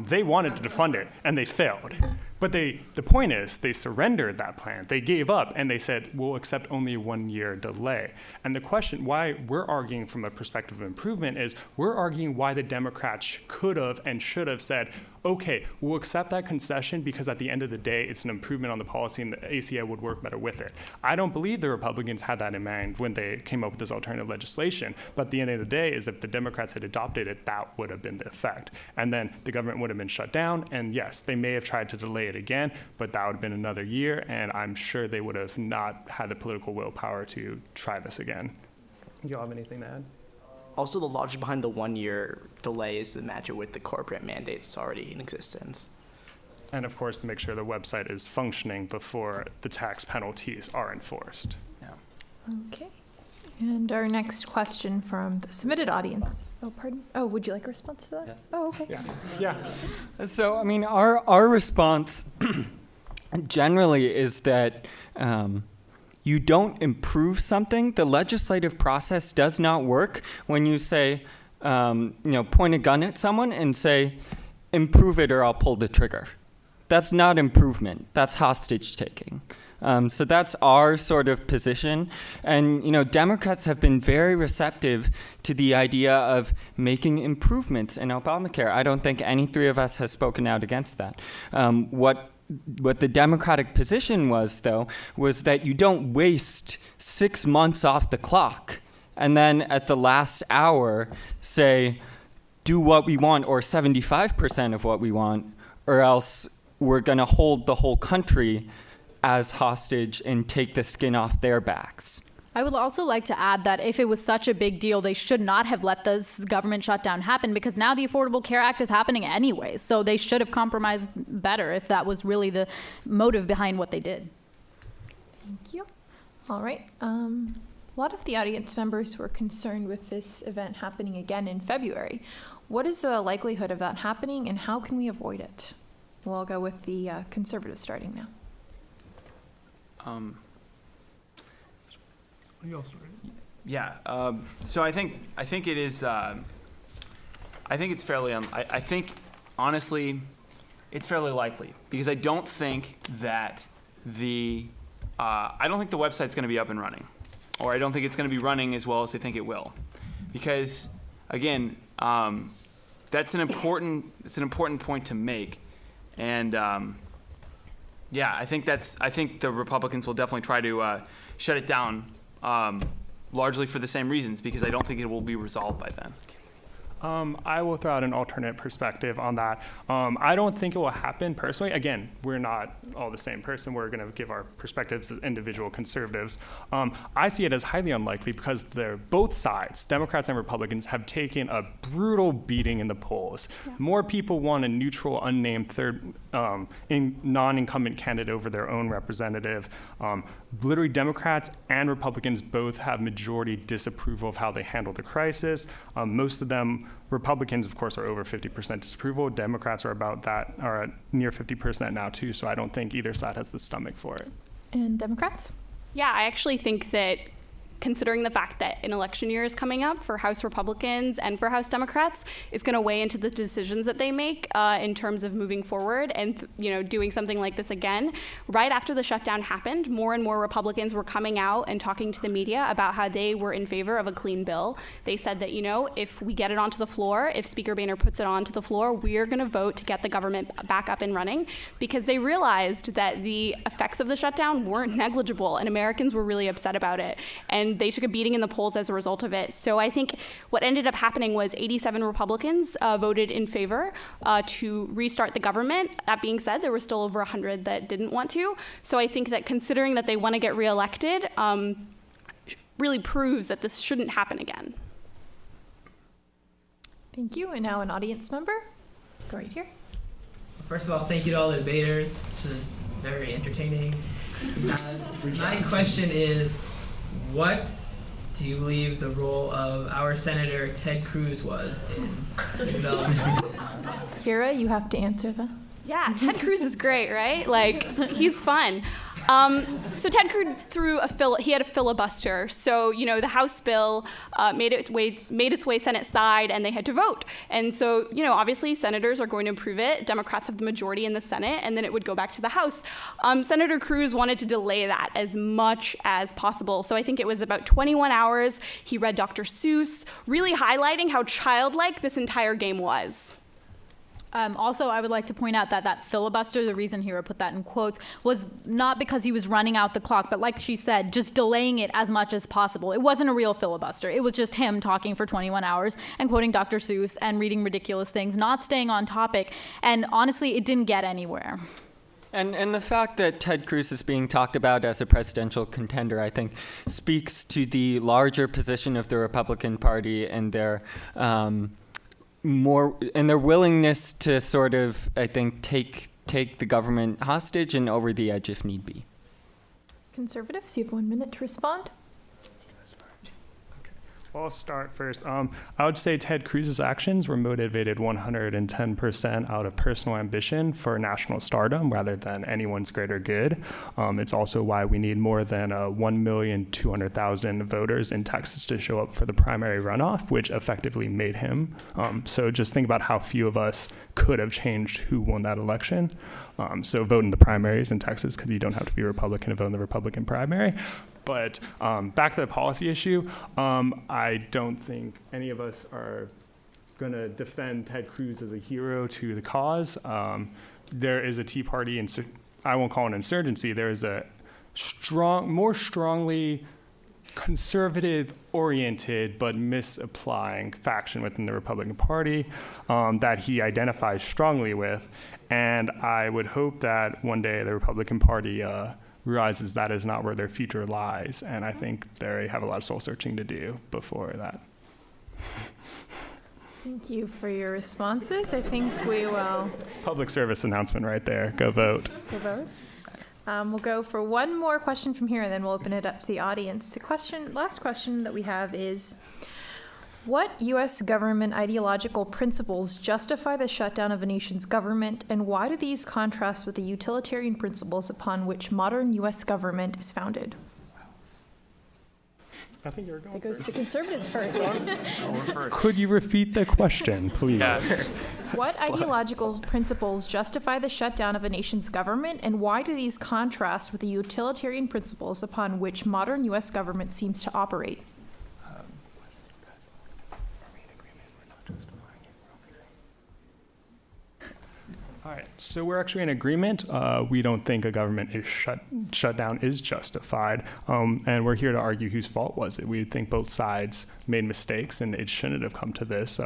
They wanted to defund it, and they failed. But the point is, they surrendered that plan. They gave up, and they said, we'll accept only a 1-year delay. And the question why we're arguing from a perspective of improvement is we're arguing why the Democrats could have and should have said, okay, we'll accept that concession because at the end of the day, it's an improvement on the policy and the ACA would work better with it. I don't believe the Republicans had that in mind when they came up with this alternative legislation. But at the end of the day is if the Democrats had adopted it, that would have been the effect. And then the government government would have been shut down. And yes, they may have tried to delay it again, but that would have been another year. And I'm sure they would have not had the political willpower to try this again. Do you all have anything to add? Also, the logic behind the 1-year delay is to match it with the corporate mandates already in existence. And of course, to make sure the website is functioning before the tax penalties are enforced. Okay. And our next question from the submitted audience. Oh, pardon? Oh, would you like a response to that? Yeah. Oh, okay. Yeah. So, I mean, our response generally is that you don't improve something. The legislative process does not work when you say, point a gun at someone and say, improve it or I'll pull the trigger. That's not improvement. That's hostage taking. So that's our sort of position. And, Democrats have been very receptive to the idea of making improvements in Obamacare. I don't think any three of us has spoken out against that. What the Democratic position was, though, was that you don't waste 6 months off the clock and then at the last hour say, do what we want or 75% of what we want, or else we're going to hold the whole country as hostage and take the skin off their backs. I would also like to add that if it was such a big deal, they should not have let this government shutdown happen, because now the Affordable Care Act is happening anyways. So they should have compromised better if that was really the motive behind what they did. Thank you. All right. A lot of the audience members were concerned with this event happening again in February. What is the likelihood of that happening, and how can we avoid it? We'll go with the conservatives starting now. So I think it is. I think it's fairly. I think honestly, it's fairly likely, because I don't think that the website's going to be up and running, or I don't think it's going to be running as well as they think it will, because again, that's an important point to make, and I think the Republicans will definitely try to shut it down, largely for the same reasons, because I don't think it will be resolved by then. I will throw out an alternate perspective on that. I don't think it will happen personally. Again, we're not all the same person. We're going to give our perspectives as individual conservatives. I see it as highly unlikely because both sides, Democrats and Republicans, have taken a brutal beating in the polls. Yeah. More people want a neutral, unnamed third non-incumbent candidate over their own representative. Literally, Democrats and Republicans both have majority disapproval of how they handle the crisis. Most of them, Republicans, of course, are over 50% disapproval. Democrats are at near 50% now, too. So I don't think either side has the stomach for it. And Democrats? Yeah, I actually think that considering the fact that an election year is coming up for House Republicans and for House Democrats, is going to weigh into the decisions that they make in terms of moving forward and doing something like this again. Right after the shutdown happened, more and more Republicans were coming out and talking to the media about how they were in favor of a clean bill. They said that, if we get it onto the floor, if Speaker Boehner puts it onto the floor, we're going to vote to get the government back up and running, because they realized that the effects of the shutdown weren't negligible and Americans were really upset about it. And they took a beating in the polls as a result of it. So I think what ended up happening was 87 Republicans voted in favor to restart the government. That being said, there were still over 100 that didn't want to. So I think that considering that they want to get reelected really proves that this shouldn't happen again. Thank you. And now an audience member. Go right here. First of all, thank you to all the debaters. This was very entertaining. My question is, what do you believe the role of our Senator Ted Cruz was in the development of this? Kira, you have to answer that. Yeah, Ted Cruz is great, right? He's fun. So Ted Cruz he had a filibuster. So, the House bill made its way Senate side, and they had to vote. And so, obviously senators are going to approve it. Democrats have the majority in the Senate, and then it would go back to the House. Senator Cruz wanted to delay that as much as possible. So I think it was about 21 hours. He read Dr. Seuss, really highlighting how childlike this entire game was. Also, I would like to point out that that filibuster, the reason Hira put that in quotes, was not because he was running out the clock, but like she said, just delaying it as much as possible. It wasn't a real filibuster. It was just him talking for 21 hours and quoting Dr. Seuss and reading ridiculous things, not staying on topic. And honestly, it didn't get anywhere. And the fact that Ted Cruz is being talked about as a presidential contender, I think, speaks to the larger position of the Republican Party and their their willingness to sort of, I think, take the government hostage and over the edge if need be. Conservatives, you have 1 minute to respond. Well, I'll start first. I would say Ted Cruz's actions were motivated 110% out of personal ambition for national stardom rather than anyone's greater good. It's also why we need more than 1,200,000 voters in Texas to show up for the primary runoff, which effectively made him. So just think about how few of us could have changed who won that election. So vote in the primaries in Texas because you don't have to be a Republican to vote in the Republican primary. But back to the policy issue, I don't think any of us are going to defend Ted Cruz as a hero to the cause. There is a Tea Party, I won't call it an insurgency, there is a more strongly conservative-oriented but misapplying faction within the Republican Party that he identifies strongly with. And I would hope that one day the Republican Party realizes that is not where their future lies. And I think they have a lot of soul searching to do before that. Thank you for your responses. I think we will Public service announcement right there. Go vote. go vote. We'll go for one more question from here, and then we'll open it up to the audience. Last question that we have is, what U.S. government ideological principles justify the shutdown of a nation's government, and why do these contrast with the utilitarian principles upon which modern U.S. government is founded? I think you're going It goes first. to the conservatives first. Could you repeat the question, please? Yes. What ideological principles justify the shutdown of a nation's government, and why do these contrast with the utilitarian principles upon which modern U.S. government seems to operate? All right, so we're actually in agreement. We don't think a government shutdown is justified, and we're here to argue whose fault was it. We think both sides made mistakes, and it shouldn't have come to this.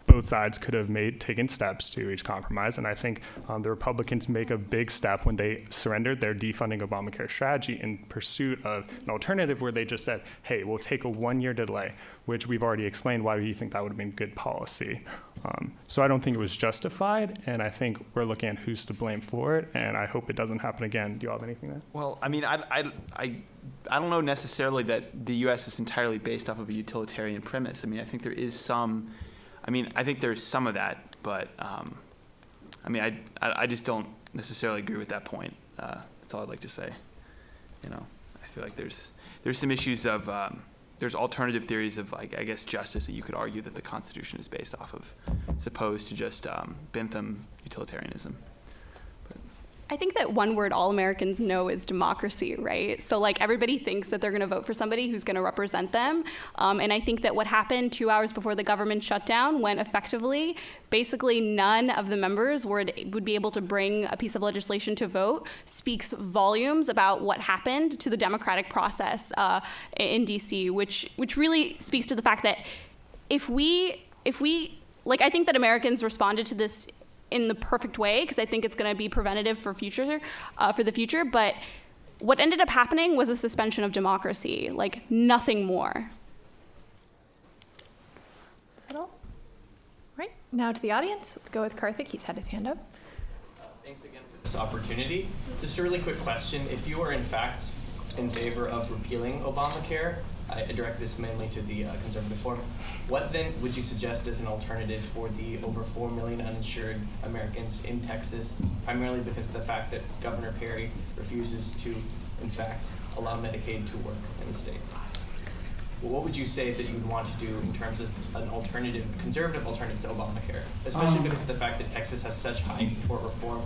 Both sides could have taken steps to reach compromise, and I think the Republicans make a big step when they surrendered their defunding Obamacare strategy in pursuit of an alternative where they just said, hey, we'll take a 1-year delay, which we've already explained why we think that would have been good policy. So I don't think it was justified, and I think we're looking at who's to blame for it, and I hope it doesn't happen again. Do you all have anything there? Well, I mean, I don't know necessarily that the U.S. is entirely based off of a utilitarian premise. I mean, I think there is some. I think there's some of that, but I just don't necessarily agree with that point. That's all I'd like to say. I feel like there's some issues of there's alternative theories of, like, I guess, justice that you could argue that the Constitution is based off of, as opposed to just Bentham utilitarianism. I think that one word all Americans know is democracy, right? So like everybody thinks that they're going to vote for somebody who's going to represent them. And I think that what happened 2 hours before the government shut down, when effectively basically none of the members would be able to bring a piece of legislation to vote, speaks volumes about what happened to the democratic process in DC, which really speaks to the fact that if we I think that Americans responded to this in the perfect way, because I think it's going to be preventative for the future. But what ended up happening was a suspension of democracy, like nothing more. Right, now to the audience. Let's go with Karthik. He's had his hand up. Thanks again for this opportunity. Just a really quick question. If you are in fact in favor of repealing Obamacare, I direct this mainly to the conservative forum, what then would you suggest as an alternative for the over 4 million uninsured Americans in Texas, primarily because of the fact that Governor Perry refuses to, in fact, allow Medicaid to work in the state? Well, what would you say that you would want to do in terms of an alternative, conservative alternative to Obamacare, especially because of the fact that Texas has such high tort reform,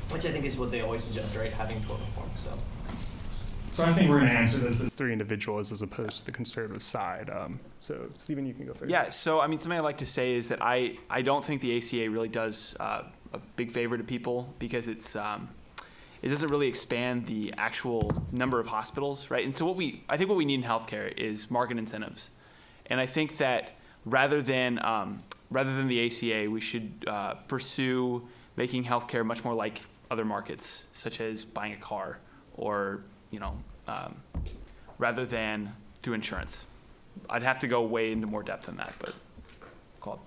which I think is what they always suggest, right, having tort reform, so. So I think we're going to answer this as three individuals as opposed to the conservative side. So Stephen, you can go first. Yeah, so I mean, something I'd like to say is that I don't think the ACA really does a big favor to people because it doesn't really expand the actual number of hospitals, right? And so I think what we need in healthcare is market incentives. And I think that rather than the ACA, we should pursue making healthcare much more like other markets, such as buying a car or, rather than through insurance. I'd have to go way into more depth than that, but cool.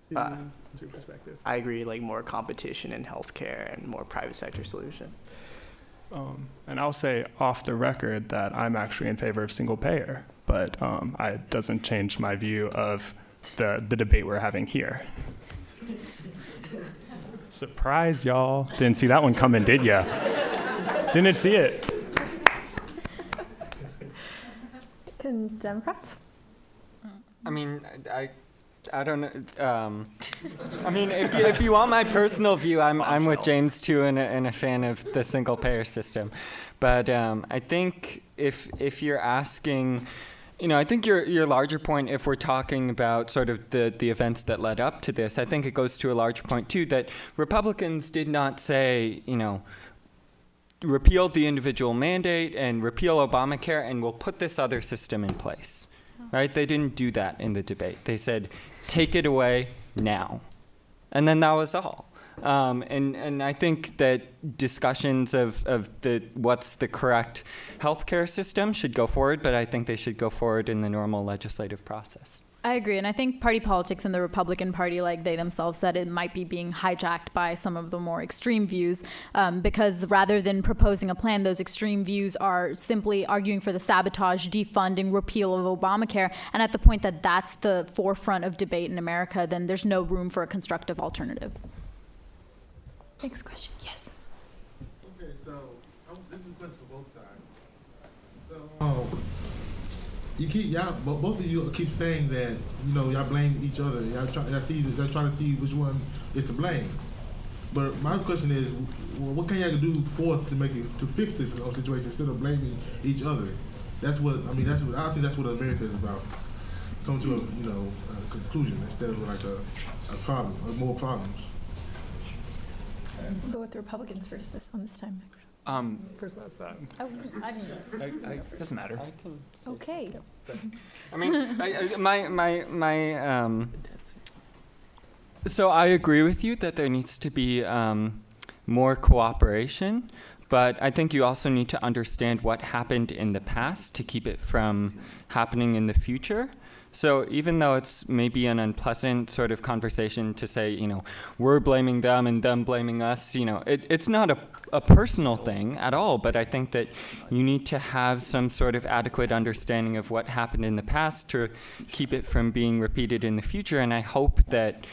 Stephen, what's your perspective? I agree, like more competition in healthcare and more private sector solution. And I'll say off the record that I'm actually in favor of single payer, but it doesn't change my view of the debate we're having here. Surprise, y'all. Didn't see that one coming, did ya? Didn't see it. Can Democrats? I mean, I don't know. I mean, if you want my personal view, I'm with James too, and a fan of the single payer system. But I think if you're asking, I think your larger point, if we're talking about sort of the events that led up to this, I think it goes to a larger point too that Republicans did not say, repeal the individual mandate and repeal Obamacare, and we'll put this other system in place. Right? They didn't do that in the debate. They said, take it away now. And then that was all. And I think that discussions of what's the correct healthcare system should go forward, but I think they should go forward in the normal legislative process. I agree, and I think party politics in the Republican Party, like they themselves said, it might be being hijacked by some of the more extreme views, because rather than proposing a plan, those extreme views are simply arguing for the sabotage, defunding, repeal of Obamacare, and at the point that that's the forefront of debate in America, then there's no room for a constructive alternative. Next question. Yes. Okay, so this is a question for both sides. So, both of you keep saying that y'all blame each other. Y'all trying to see which one is to blame. But my question is, what can y'all do for us to fix this situation instead of blaming each other? I think that's what America is about. Come to a conclusion instead of like a problem or more problems. We'll go with the Republicans first on this time. First last time. Oh, Doesn't matter. okay. I mean, so I agree with you that there needs to be more cooperation, but I think you also need to understand what happened in the past to keep it from happening in the future. So even though it's maybe an unpleasant sort of conversation to say, we're blaming them and them blaming us, it's not a personal thing at all, but I think that you need to have some sort of adequate understanding of what happened in the past to keep it from being repeated in the future. And I hope that,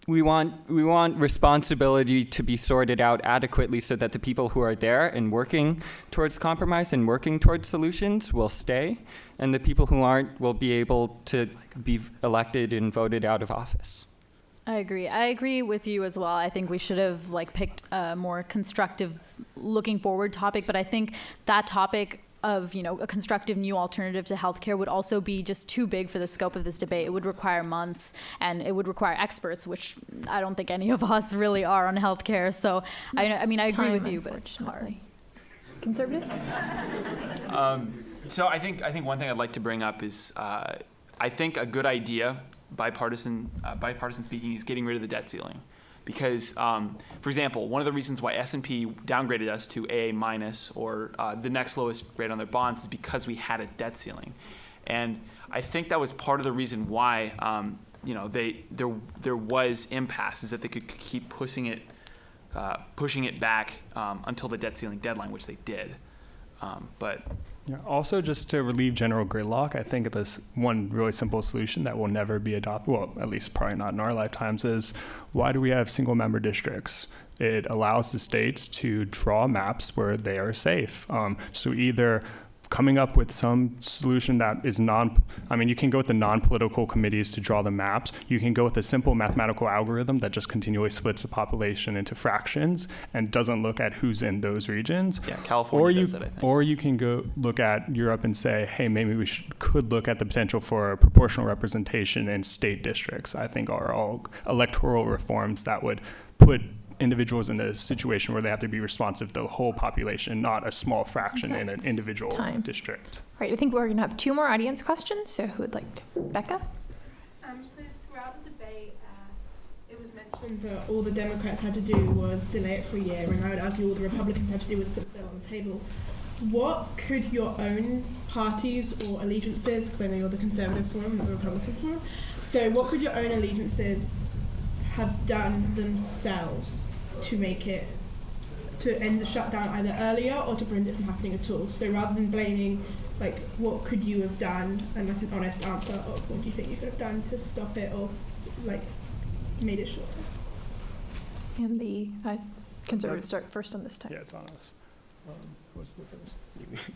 we want responsibility to be sorted out adequately so that the people who are there and working towards compromise and working towards solutions will stay, and the people who aren't will be able to be elected and voted out of office. I agree with you as well. I think we should have picked a more constructive looking forward topic, but I think that topic of a constructive new alternative to healthcare would also be just too big for the scope of this debate. It would require months, and it would require experts, which I don't think any of us really are on healthcare. So I agree with you, but it's hard. Conservatives? So I think one thing I'd like to bring up is I think a good idea, bipartisan speaking, is getting rid of the debt ceiling. Because, for example, one of the reasons why S&P downgraded us to AA minus or the next lowest grade on their bonds is because we had a debt ceiling. And I think that was part of the reason why, there was impasse, is that they could keep pushing it back until the debt ceiling deadline, which they did. Also, just to relieve general gridlock, I think this one really simple solution that will never be adopted, well, at least probably not in our lifetimes, is why do we have single member districts? It allows the states to draw maps where they are safe. So either coming up with some solution that is you can go with the non-political committees to draw the maps. You can go with a simple mathematical algorithm that just continually splits the population into fractions and doesn't look at who's in those regions. Yeah, California does it, I think. Or you can go look at Europe and say, hey, maybe we could look at the potential for proportional representation in state districts. I think are all electoral reforms that would put individuals in a situation where they have to be responsive to the whole population, not a small fraction in an individual district. All right, I think we're going to have 2 more audience questions. So who would like to? Becca? So throughout the debate, it was mentioned that all the Democrats had to do was delay it for a year, and I would argue all the Republicans had to do was put the bill on the table. What could your own parties or allegiances, because I know you're the Conservative Forum, not the Republican Forum, so what could your own allegiances have done themselves to end the shutdown either earlier or to prevent it from happening at all? So rather than blaming, like, what could you have done, and like an honest answer of what do you think you could have done to stop it or like made it shorter? And the Conservatives start first on this time. Yeah, it's on us. What's the first?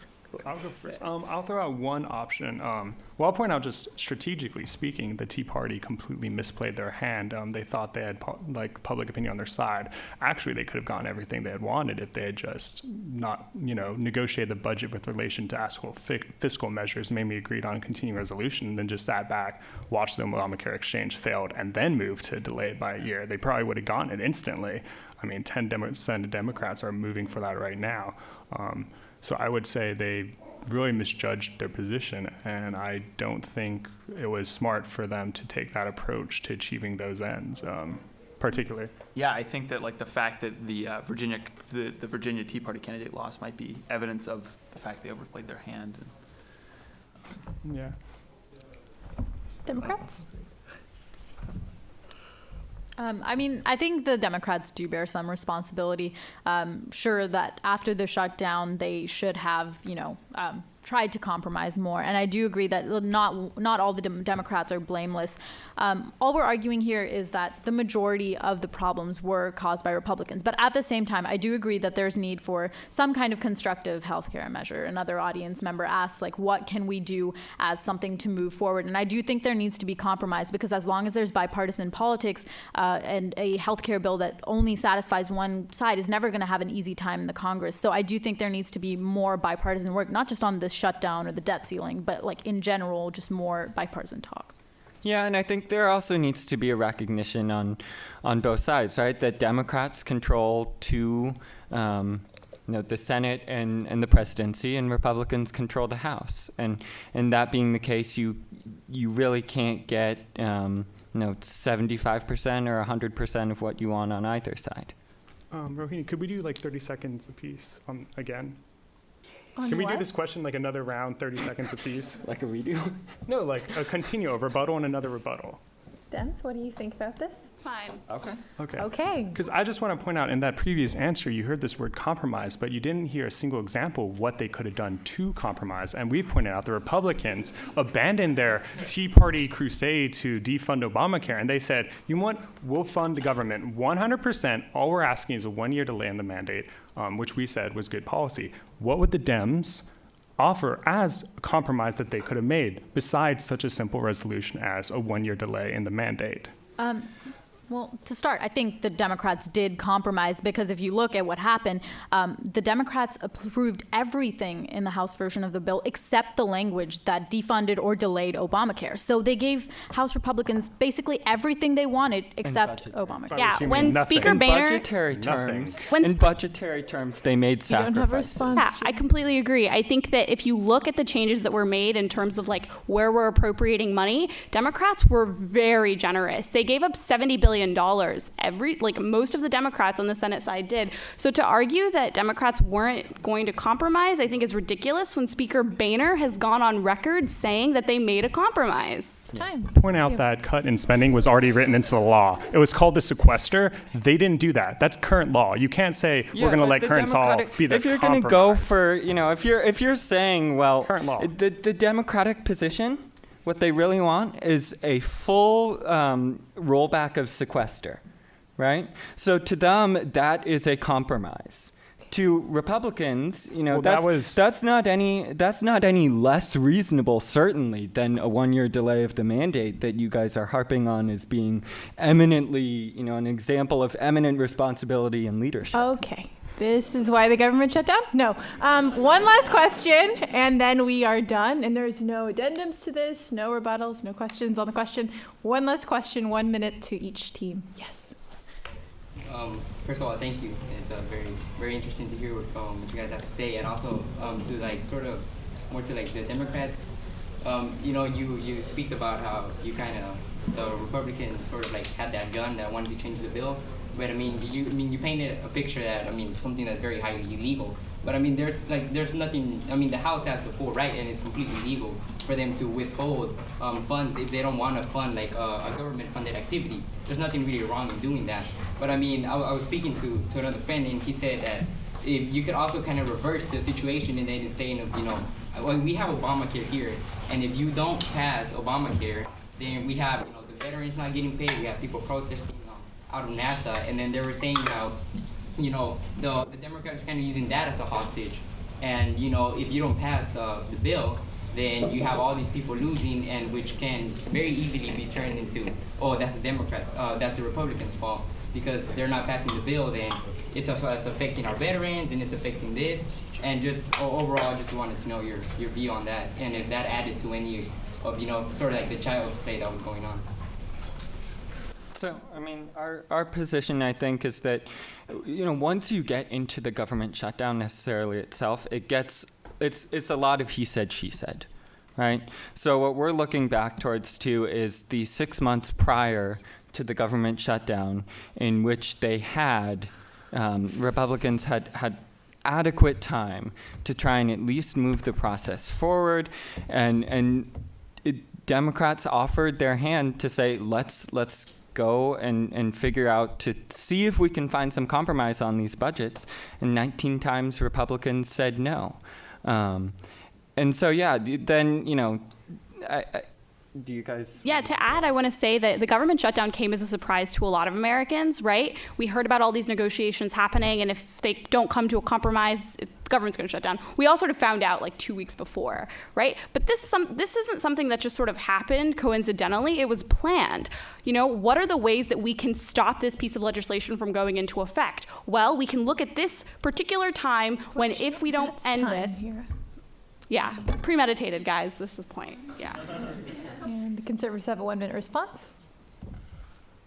I'll go first. I'll throw out one option. I'll point out, just strategically speaking, the Tea Party completely misplayed their hand. They thought they had public opinion on their side. Actually, they could have gotten everything they had wanted if they had just not, negotiated the budget with relation to actual fiscal measures, maybe agreed on a continuing resolution, and then just sat back, watched the Obamacare exchange failed, and then moved to delay it by a year. They probably would have gotten it instantly. 10 Democrats are moving for that right now. So I would say they really misjudged their position, and I don't think it was smart for them to take that approach to achieving those ends, particularly. Yeah, I think that the fact that the Virginia Tea Party candidate lost might be evidence of the fact they overplayed their hand. Yeah. Democrats? I think the Democrats do bear some responsibility. Sure that after the shutdown, they should have, tried to compromise more. And I do agree that not all the Democrats are blameless. All we're arguing here is that the majority of the problems were caused by Republicans. But at the same time, I do agree that there's need for some kind of constructive healthcare measure. Another audience member asked, what can we do as something to move forward? And I do think there needs to be compromise, because as long as there's bipartisan politics and a healthcare bill that only satisfies one side is never going to have an easy time in the Congress. So I do think there needs to be more bipartisan work, not just on this shutdown or the debt ceiling, but in general, just more bipartisan talks. Yeah, and I think there also needs to be a recognition on both sides, right? That Democrats control the Senate and the presidency, and Republicans control the House. And that being the case, you really can't get 75% or 100% of what you want on either side. Rohini, could we do 30 seconds apiece again? On Can we what? do this question another round, 30 seconds apiece? Like a redo? No, a continue, a rebuttal and another rebuttal. Dems, what do you think about this? It's fine. Okay. Okay. Because I just want to point out, in that previous answer, you heard this word compromise, but you didn't hear a single example of what they could have done to compromise. And we've pointed out the Republicans abandoned their Tea Party crusade to defund Obamacare, and they said, we'll fund the government 100%. All we're asking is a 1-year delay in the mandate, which we said was good policy. What would the Dems offer as a compromise that they could have made besides such a simple resolution as a 1-year delay in the mandate? Well, to start, I think the Democrats did compromise, because if you look at what happened, the Democrats approved everything in the House version of the bill except the language that defunded or delayed Obamacare. So they gave House Republicans basically everything they wanted except Obamacare. Yeah, You when mean nothing. Speaker In Boehner... budgetary terms, they made You don't have a sacrifices. response? Yeah, I completely agree. I think that if you look at the changes that were made in terms of where we're appropriating money, Democrats were very generous. They gave up $70 billion. Most of the Democrats on the Senate side did. So to argue that Democrats weren't going to compromise, I think is ridiculous when Speaker Boehner has gone on record saying that they made a compromise. Time. Point out that cut in spending was already written into the law. It was called the sequester. They didn't do that. That's current law. You can't say we're going to let current law be the If you're going to go for, if you're saying, well, current law. The Democratic position, what they really want is a full rollback of sequester, right? So to them, that is a compromise. to Republicans, Well, that's not any less reasonable, certainly, than a 1-year delay of the mandate that you guys are harping on as being eminently, an example of eminent responsibility and leadership. Okay. This is why the government shut down? No. One last question, and then we are done. And there's no addendums to this, no rebuttals, no questions on the question. One last question, 1 minute to each team. Yes. First of all, thank you. It's very, very interesting to hear what you guys have to say, and also to like sort of more to like the Democrats. You speak about how you kind of the Republicans sort of like had that gun that wanted to change the bill. But you painted a picture that something that's very highly illegal. But there's nothing. The House has the full right, and it's completely legal for them to withhold funds if they don't want to fund like a government-funded activity. There's nothing really wrong in doing that. But I was speaking to another friend, and he said that if you could also kind of reverse the situation and then instead of we have Obamacare here, and if you don't pass Obamacare, then we have the veterans not getting paid. We have people protesting out of NASA, and then they were saying how, the Democrats are kind of using that as a hostage. And, if you don't pass the bill, then you have all these people losing, and which can very easily be turned into, that's the Democrats, that's the Republicans' fault. Because they're not passing the bill, then it's affecting our veterans, and it's affecting this. And just overall, I just wanted to know your view on that, and if that added to any of, sort of like the child's play that was going on. So, our position, I think, is that, once you get into the government shutdown necessarily itself, it's a lot of he said, she said, right? So what we're looking back towards, too, is the 6 months prior to the government shutdown in which they had, Republicans had adequate time to try and at least move the process forward, and Democrats offered their hand to say, let's go and figure out to see if we can find some compromise on these budgets. And 19 times Republicans said no. And so, then, do you guys? Yeah, to add, I want to say that the government shutdown came as a surprise to a lot of Americans, right? We heard about all these negotiations happening, and if they don't come to a compromise, the government's going to shut down. We all sort of found out like 2 weeks before, right? But this isn't something that just sort of happened coincidentally. It was planned. What are the ways that we can stop this piece of legislation from going into effect? Well, we can look at this particular time when if we don't end this. Yeah, premeditated, guys. This is the point. Yeah. And the Conservatives have a 1 minute response.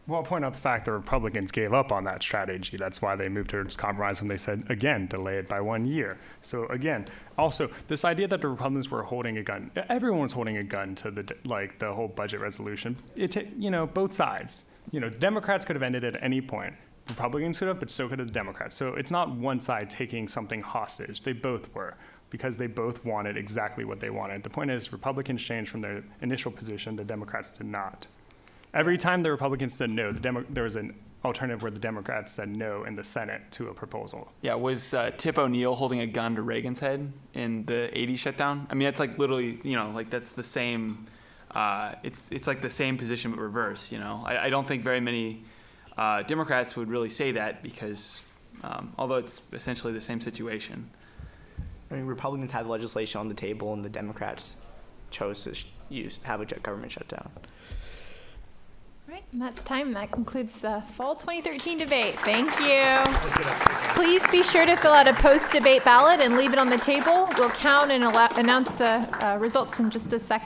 Well, I'll point out the fact the Republicans gave up on that strategy. That's why they moved towards compromise, and they said, again, delay it by 1 year. So again, also, this idea that the Republicans were holding a gun, everyone was holding a gun to the whole budget resolution. Both sides. Democrats could have ended it at any point. Republicans could have, but so could have the Democrats. So it's not one side taking something hostage. They both were, because they both wanted exactly what they wanted. The point is, Republicans changed from their initial position, the Democrats did not. Every time the Republicans said no, there was an alternative where the Democrats said no in the Senate to a proposal. Yeah, was Tip O'Neill holding a gun to Reagan's head in the 80s shutdown? That's like literally, that's the same, it's like the same position but reverse, I don't think very many Democrats would really say that because, although it's essentially the same situation. Republicans had legislation on the table, and the Democrats chose to have a government shutdown. All right, and that's time. That concludes the fall 2013 debate. Thank you. Please be sure to fill out a post-debate ballot and leave it on the table. We'll count and announce the results in just a second.